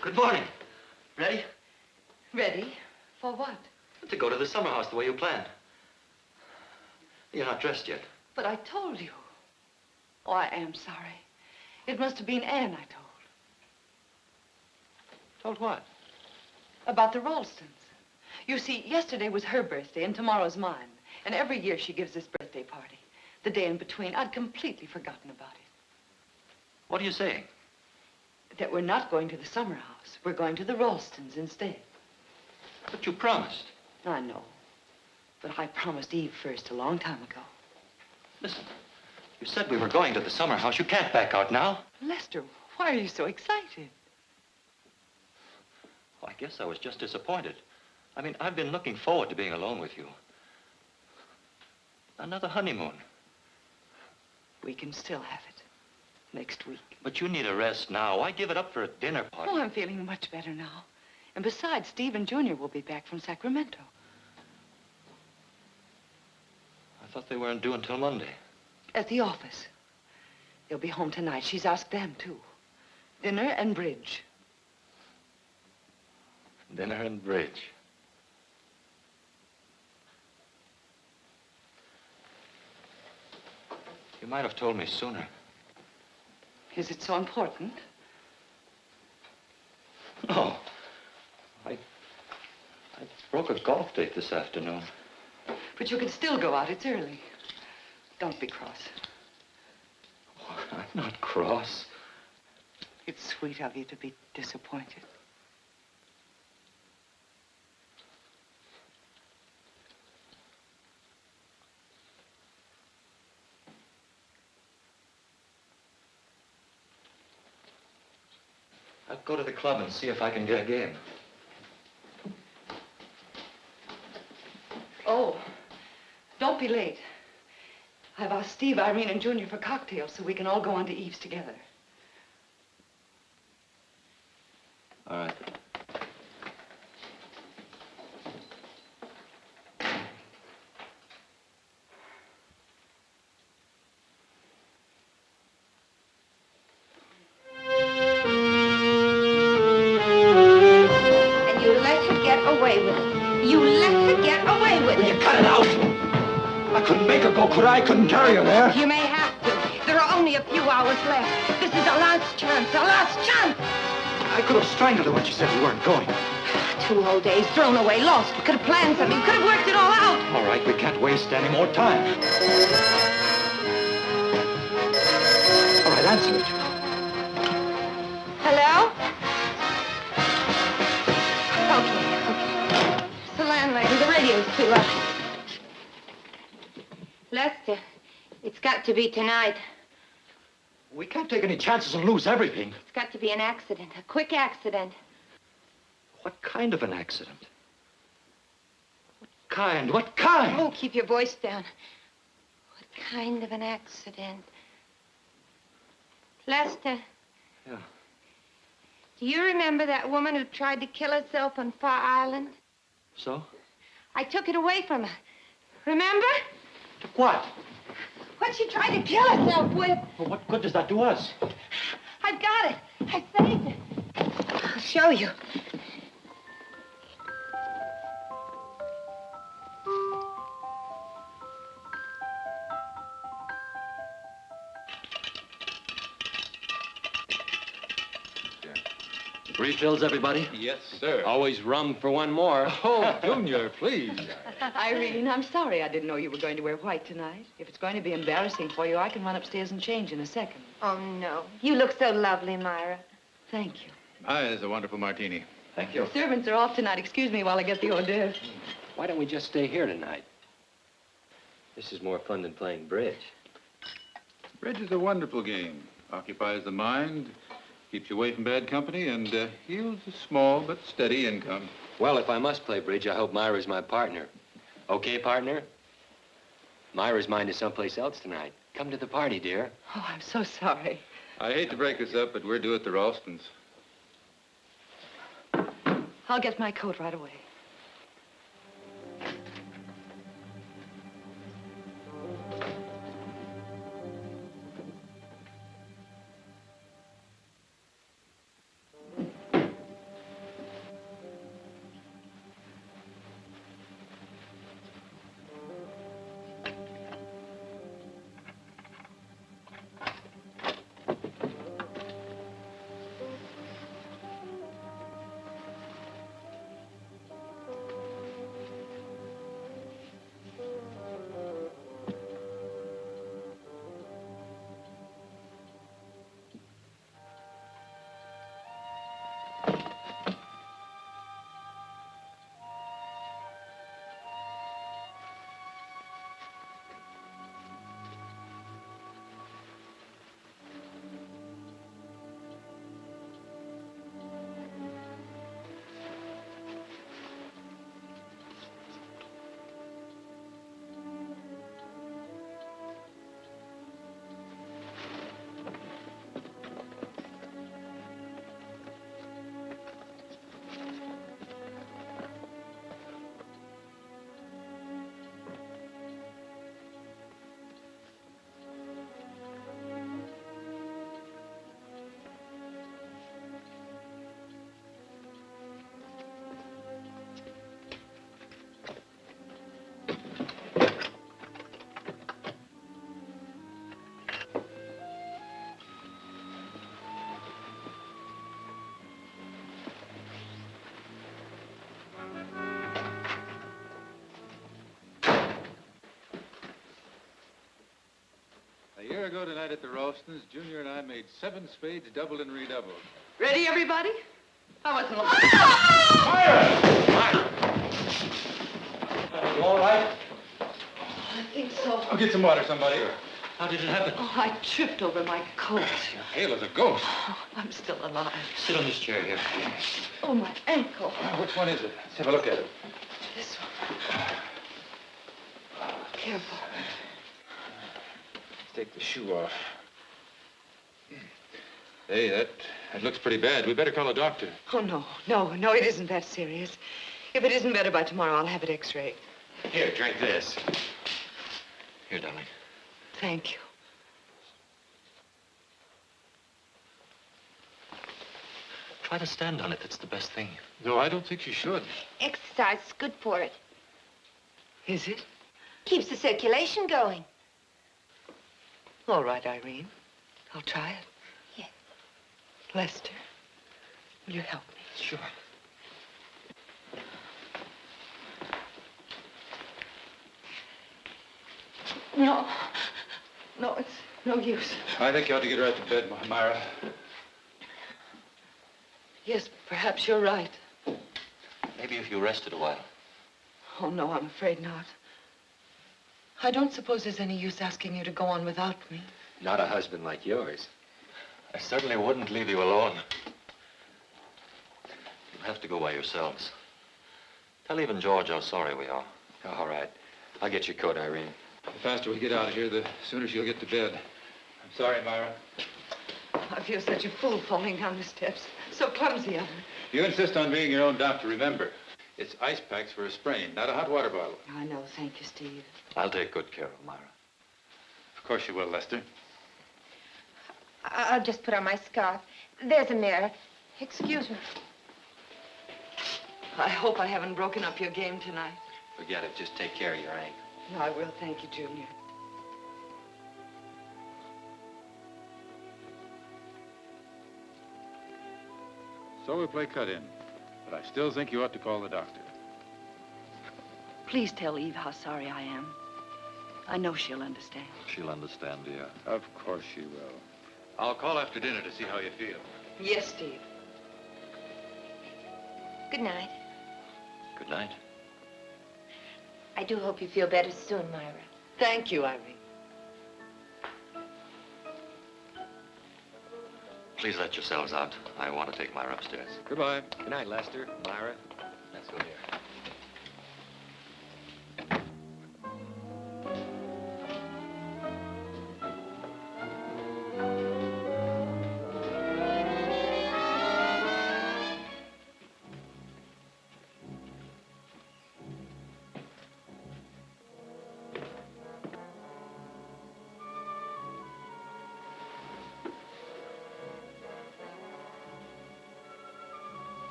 Good morning. Ready? Ready? For what? To go to the summer house the way you planned. You're not dressed yet. But I told you. Oh, I am sorry. It must have been Anne I told. Told what? About the Ralstons. You see, yesterday was her birthday and tomorrow's mine. And every year she gives this birthday party. The day in between, I'd completely forgotten about it. What are you saying? That we're not going to the summer house. We're going to the Ralstons instead. But you promised. I know. But I promised Eve first a long time ago. Listen, you said we were going to the summer house. You can't back out now. Lester, why are you so excited? Well, I guess I was just disappointed. I mean, I've been looking forward to being alone with you. Another honeymoon. We can still have it. Next week. But you need a rest now. Why give it up for a dinner party? Oh, I'm feeling much better now. And besides, Stephen Jr. will be back from Sacramento. I thought they weren't due until Monday. At the office. They'll be home tonight. She's asked them, too. Dinner and bridge. Dinner and bridge. You might have told me sooner. Is it so important? No. I broke a golf date this afternoon. But you can still go out. It's early. Don't be cross. Oh, I'm not cross. It's sweet of you to be disappointed. I'll go to the club and see if I can get a game. Oh, don't be late. I've asked Steve, Irene, and Junior for cocktails so we can all go on to Eve's together. All right. And you let her get away with it. You let her get away with it. Will you cut it out? I couldn't make her go, could I? I couldn't carry her there. You may have to. There are only a few hours left. This is our last chance, our last chance. I could have strangled her when she said we weren't going. 2 whole days thrown away, lost. We could have planned something. We could have worked it all out. All right, we can't waste any more time. All right, answer it. Hello? Okay. It's the landlady. The radio's too loud. Lester, it's got to be tonight. We can't take any chances and lose everything. It's got to be an accident, a quick accident. What kind of an accident? What kind? What kind? Oh, keep your voice down. What kind of an accident? Lester. Yeah. Do you remember that woman who tried to kill herself on Far Island? So? I took it away from her. Remember? Took what? What she tried to kill herself with. Well, what good does that do us? I've got it. I saved it. I'll show you. Refills, everybody? Yes, sir. Always rum for one more. Oh, Junior, please. Irene, I'm sorry I didn't know you were going to wear white tonight. If it's going to be embarrassing for you, I can run upstairs and change in a second. Oh, no. You look so lovely, Myra. Thank you. Hi, it's a wonderful martini. Thank you. The servants are off tonight. Excuse me while I get the hors d'oeuvres. Why don't we just stay here tonight? This is more fun than playing bridge. Bridge is a wonderful game. Occupies the mind, keeps you away from bad company, and yields a small but steady income. Well, if I must play bridge, I hope Myra's my partner. Okay, partner? Myra's mind is someplace else tonight. Come to the party, dear. Oh, I'm so sorry. I hate to break this up, but we're due at the Ralstons. I'll get my coat right away. ago tonight at the Ralstons, Junior and I made 7 spades doubled and redoubled. Ready, everybody? I wasn't You all right? I think so. I'll get some water, somebody. How did it happen? Oh, I tripped over my coat. You're pale as a ghost. Oh, I'm still alive. Sit on this chair here. Oh, my ankle. Which one is it? Let's have a look at it. This one. Careful. Let's take the shoe off. Hey, that looks pretty bad. We better call a doctor. Oh, no, it isn't that serious. If it isn't better by tomorrow, I'll have it x-rayed. Here, drink this. Here, darling. Thank you. Try to stand on it. That's the best thing. No, I don't think you should. Exercise is good for it. Is it? Keeps the circulation going. All right, Irene. I'll try it. Yes. Lester, will you help me? Sure. No, it's no use. I think you ought to get her out to bed, Myra. Yes, perhaps you're right. Maybe if you rested a while. Oh, no, I'm afraid not. I don't suppose there's any use asking you to go on without me. Not a husband like yours. I certainly wouldn't leave you alone. You'll have to go by yourselves. Tell even George how sorry we are. All right. I'll get your coat, Irene. The faster we get out of here, the sooner she'll get to bed. I'm sorry, Myra. I feel such a fool falling down the steps. So clumsy of me. You insist on being your own doctor, remember. It's ice packs for a sprain, not a hot water bottle. I know. Thank you, Steve. I'll take good care of Myra. Of course you will, Lester. I'll just put on my scarf. There's a mirror. Excuse me. I hope I haven't broken up your game tonight. Forget it. Just take care of your ankle. No, I will. Thank you, Junior. So we play cut-in. But I still think you ought to call the doctor. Please tell Eve how sorry I am. I know she'll understand. She'll understand, dear. Of course she will. I'll call after dinner to see how you feel. Yes, Steve. Good night. Good night. I do hope you feel better soon, Myra. Thank you, Irene. Please let yourselves out. I want to take Myra upstairs. Goodbye. Good night, Lester. Myra. Let's go here.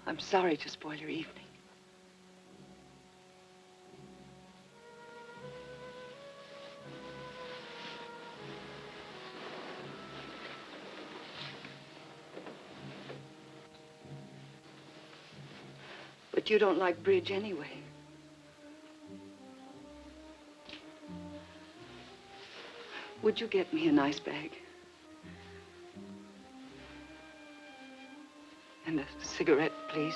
I'm sorry to spoil your evening. But you don't like bridge anyway. Would you get me an ice bag? And a cigarette, please.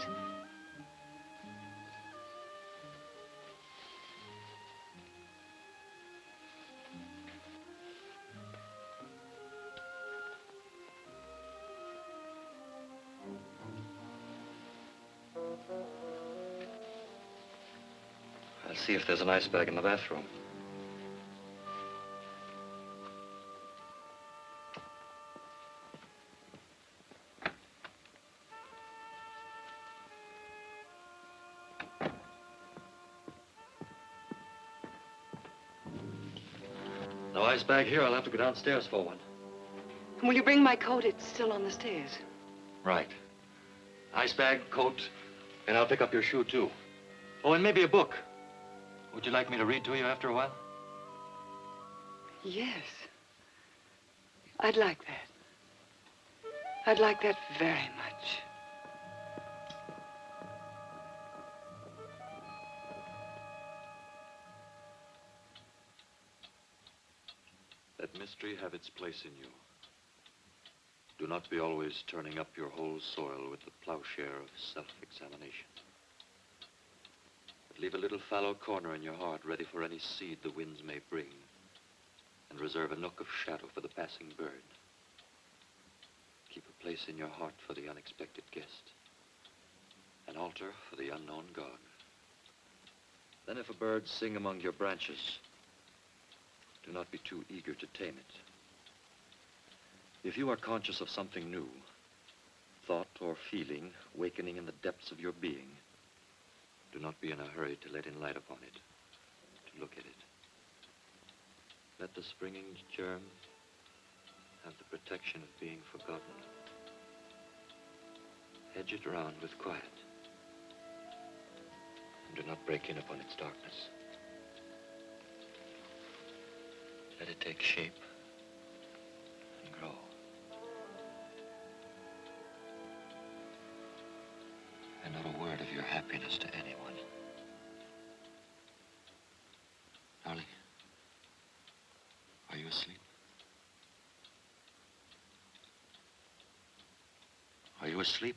I'll see if there's an ice bag in the bathroom. No ice bag here. I'll have to go downstairs for one. Will you bring my coat? It's still on the stairs. Right. Ice bag, coat, and I'll pick up your shoe, too. Oh, and maybe a book. Would you like me to read to you after a while? Yes. I'd like that. I'd like that very much. Let mystery have its place in you. Do not be always turning up your whole soil with the plowshare of self-examination. But leave a little fallow corner in your heart ready for any seed the winds may bring, and reserve a nook of shadow for the passing bird. Keep a place in your heart for the unexpected guest, an altar for the unknown God. Then if a bird sing among your branches, do not be too eager to tame it. If you are conscious of something new, thought or feeling wakening in the depths of your being, do not be in a hurry to let in light upon it, to look at it. Let the springing germ have the protection of being forgotten. Hedge it around with quiet, and do not break in upon its darkness. Let it take shape and grow. And not a word of your happiness to anyone. Darling, are you asleep? Are you asleep?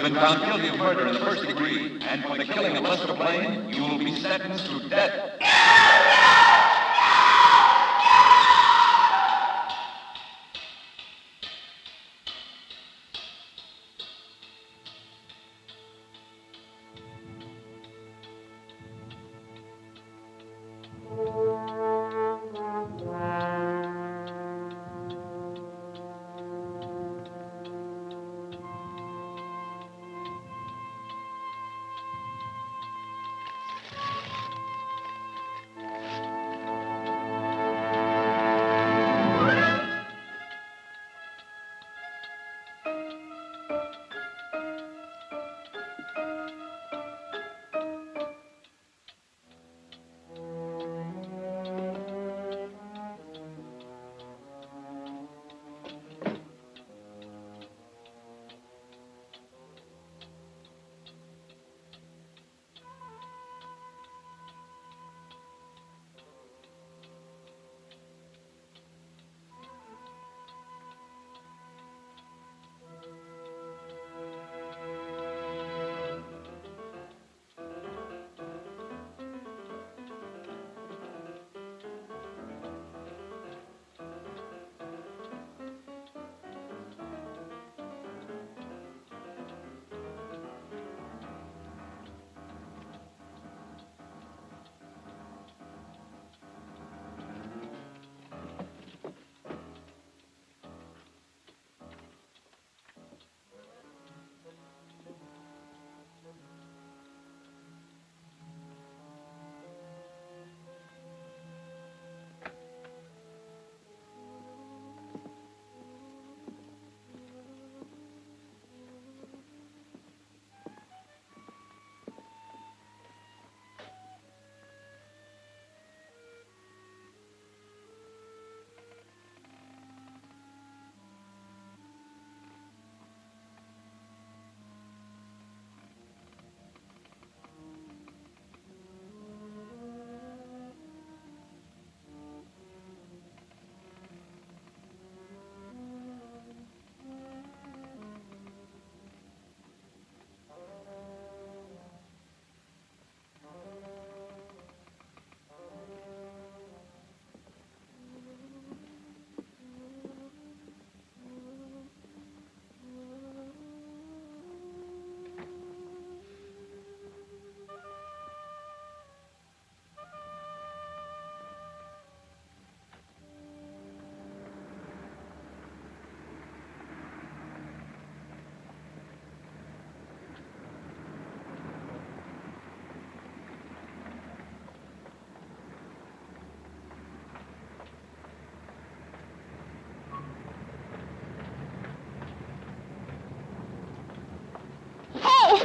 been found guilty of murder in the first degree, and for the killing of Lester Blaine, you will be sentenced to death.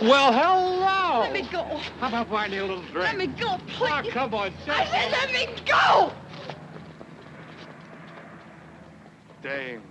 Well, hello. Let me go. How about buying you a little drink? Let me go, please. Oh, come on, I said let me go. Dames.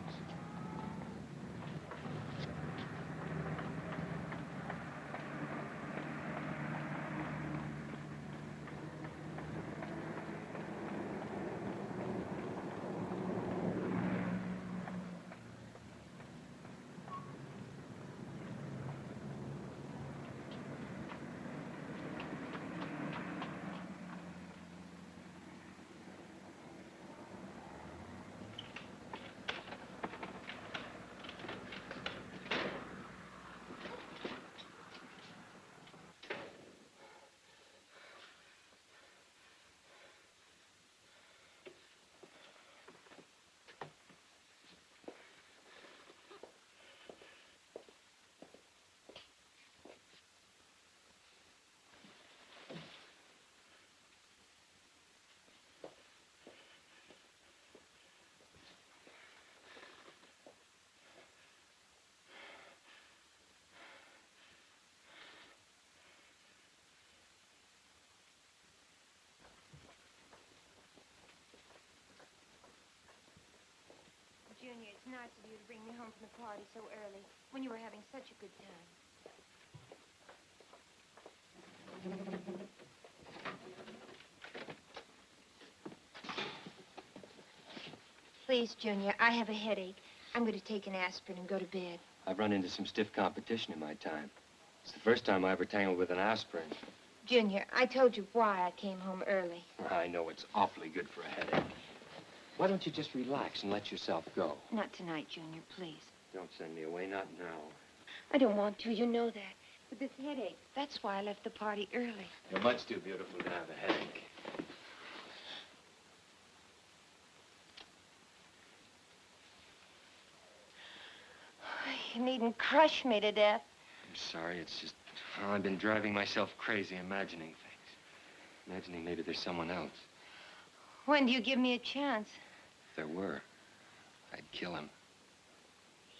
Junior, it's nice of you to bring me home from the party so early, when you were having such a good time. Please, Junior, I have a headache. I'm going to take an aspirin and go to bed. I've run into some stiff competition in my time. It's the first time I ever tangled with an aspirin. Junior, I told you why I came home early. I know it's awfully good for a headache. Why don't you just relax and let yourself go? Not tonight, Junior, please. Don't send me away, not now. I don't want to, you know that. But this headache, that's why I left the party early. You're much too beautiful to have a headache. You needn't crush me to death. I'm sorry, it's just, oh, I've been driving myself crazy imagining things. Imagining maybe there's someone else. When do you give me a chance? If there were, I'd kill him.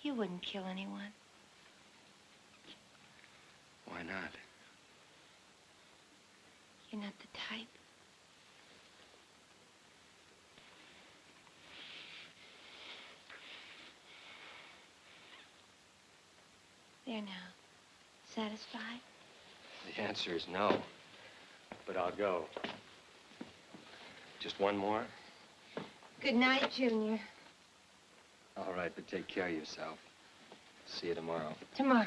You wouldn't kill anyone. Why not? You're not the type. There now. Satisfied? The answer is no. But I'll go. Just one more? Good night, Junior. All right, but take care of yourself. See you tomorrow. Tomorrow.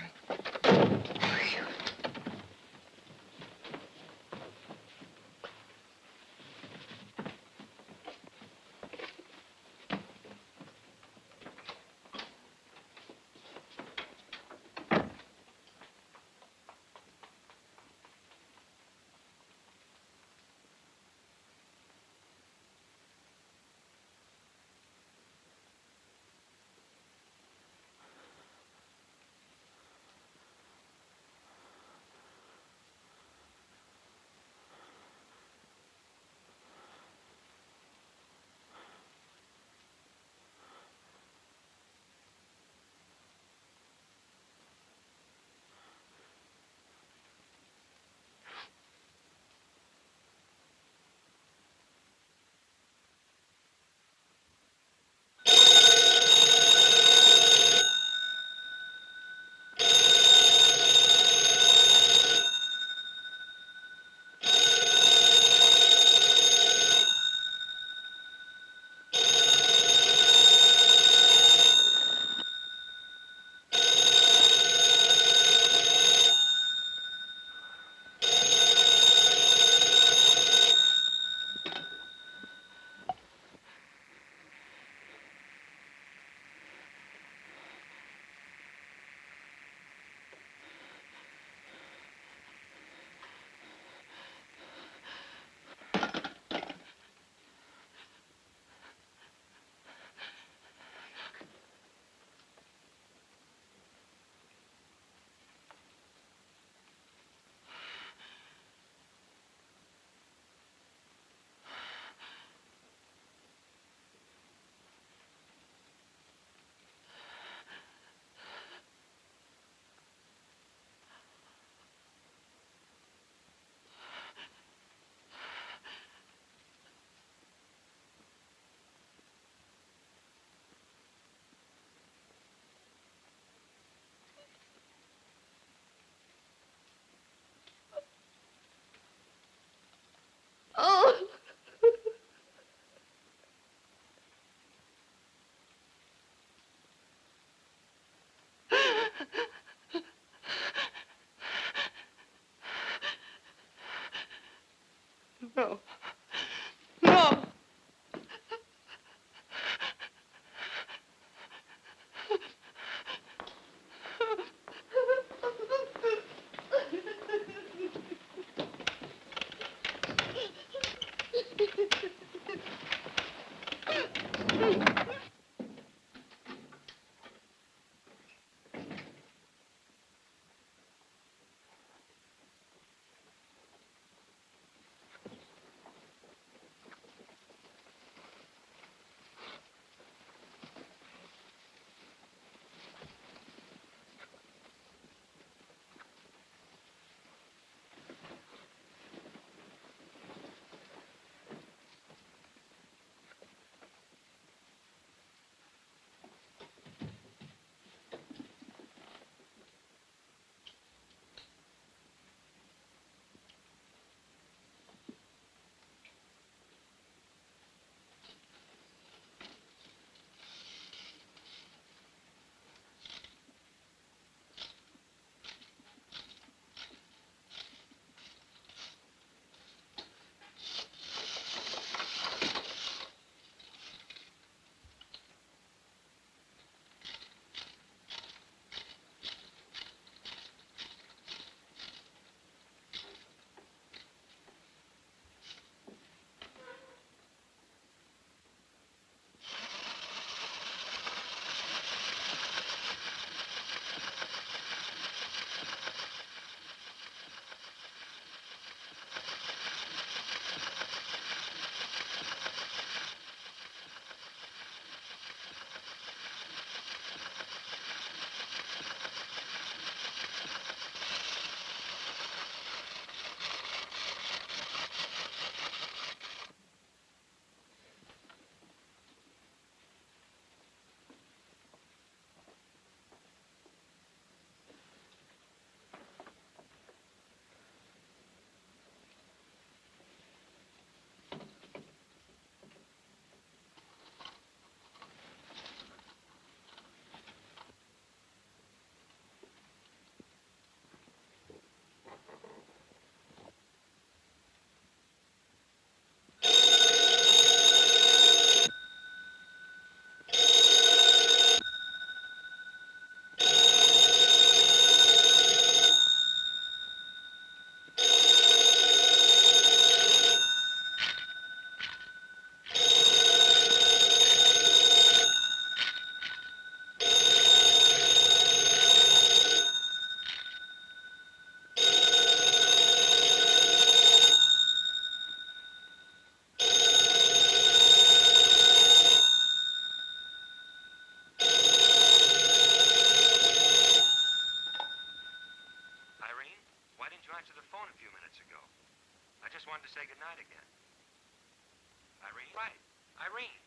right. Irene.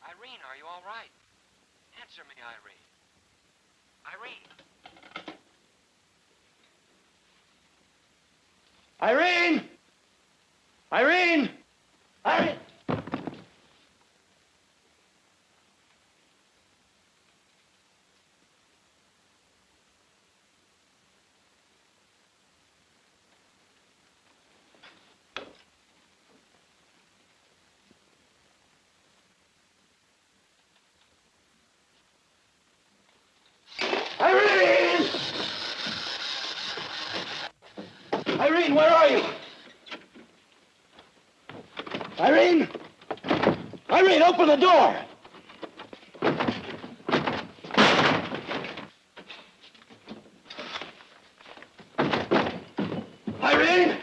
Irene, are you all right? Answer me, Irene. Irene! Irene! Irene! Irene! Irene! Irene, where are you? Irene! Irene, open the door! Irene!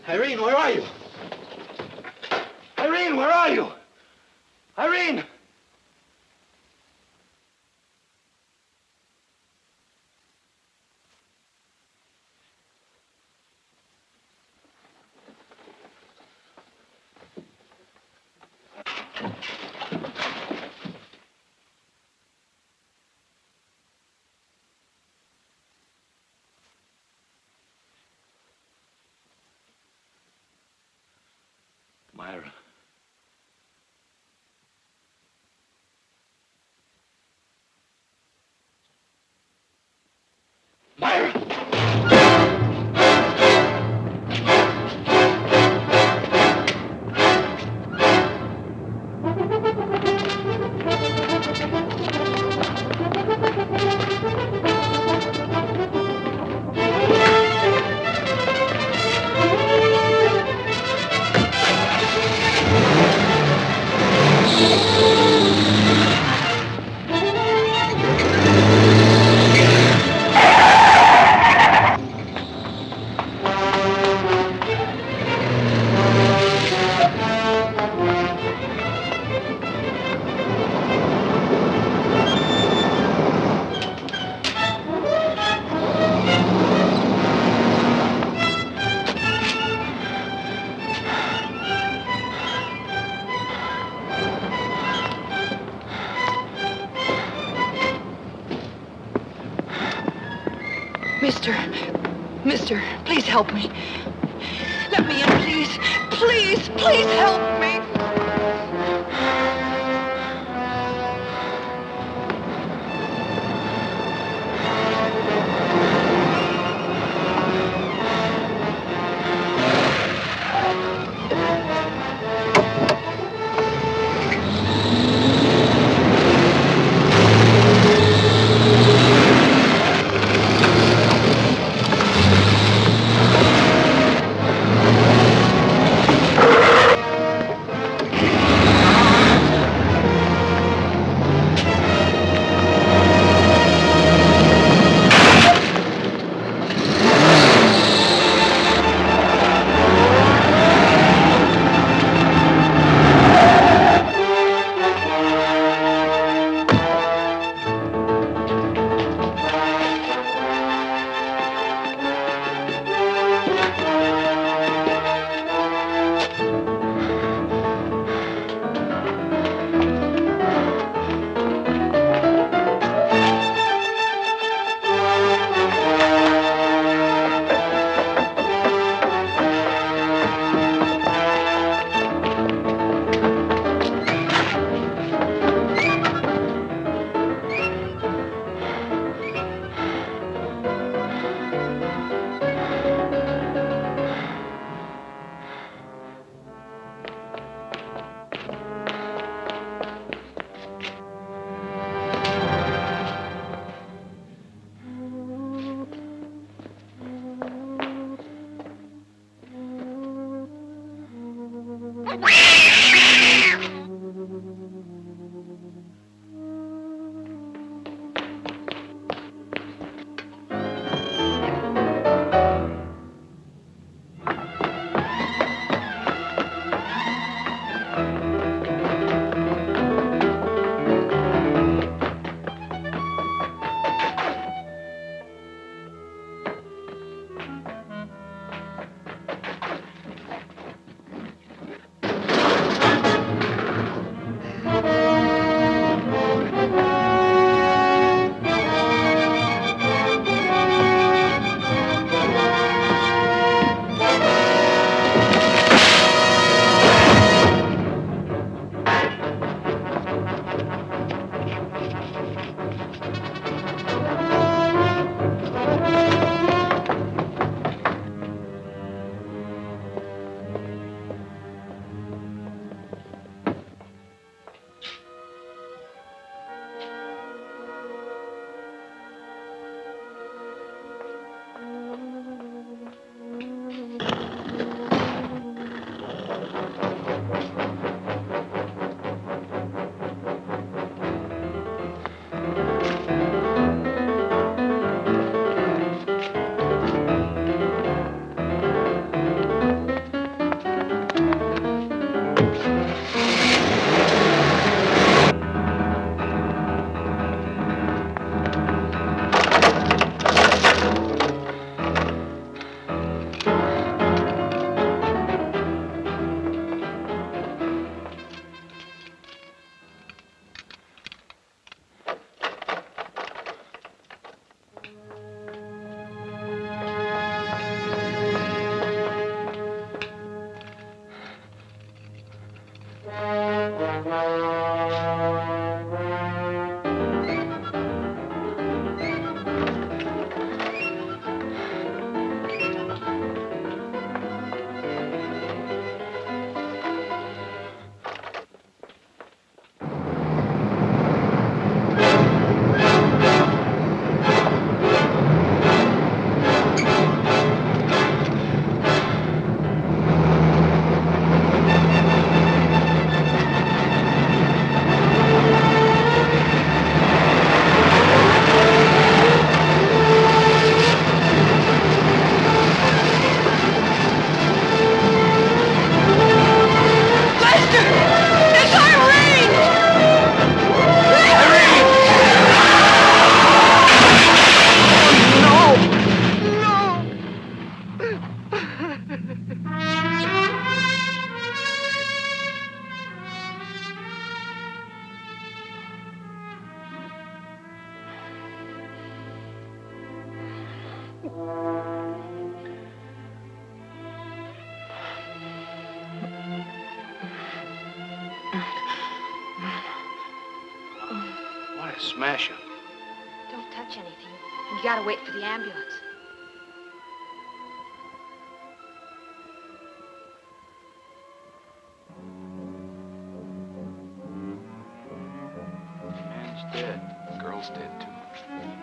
Irene, where are you? Irene, where are you? Irene! Myra. Mister, please help me. Let me in, please. Please help me. What a smasher. Don't touch anything. You gotta wait for the ambulance. Man's dead. The girl's dead, too.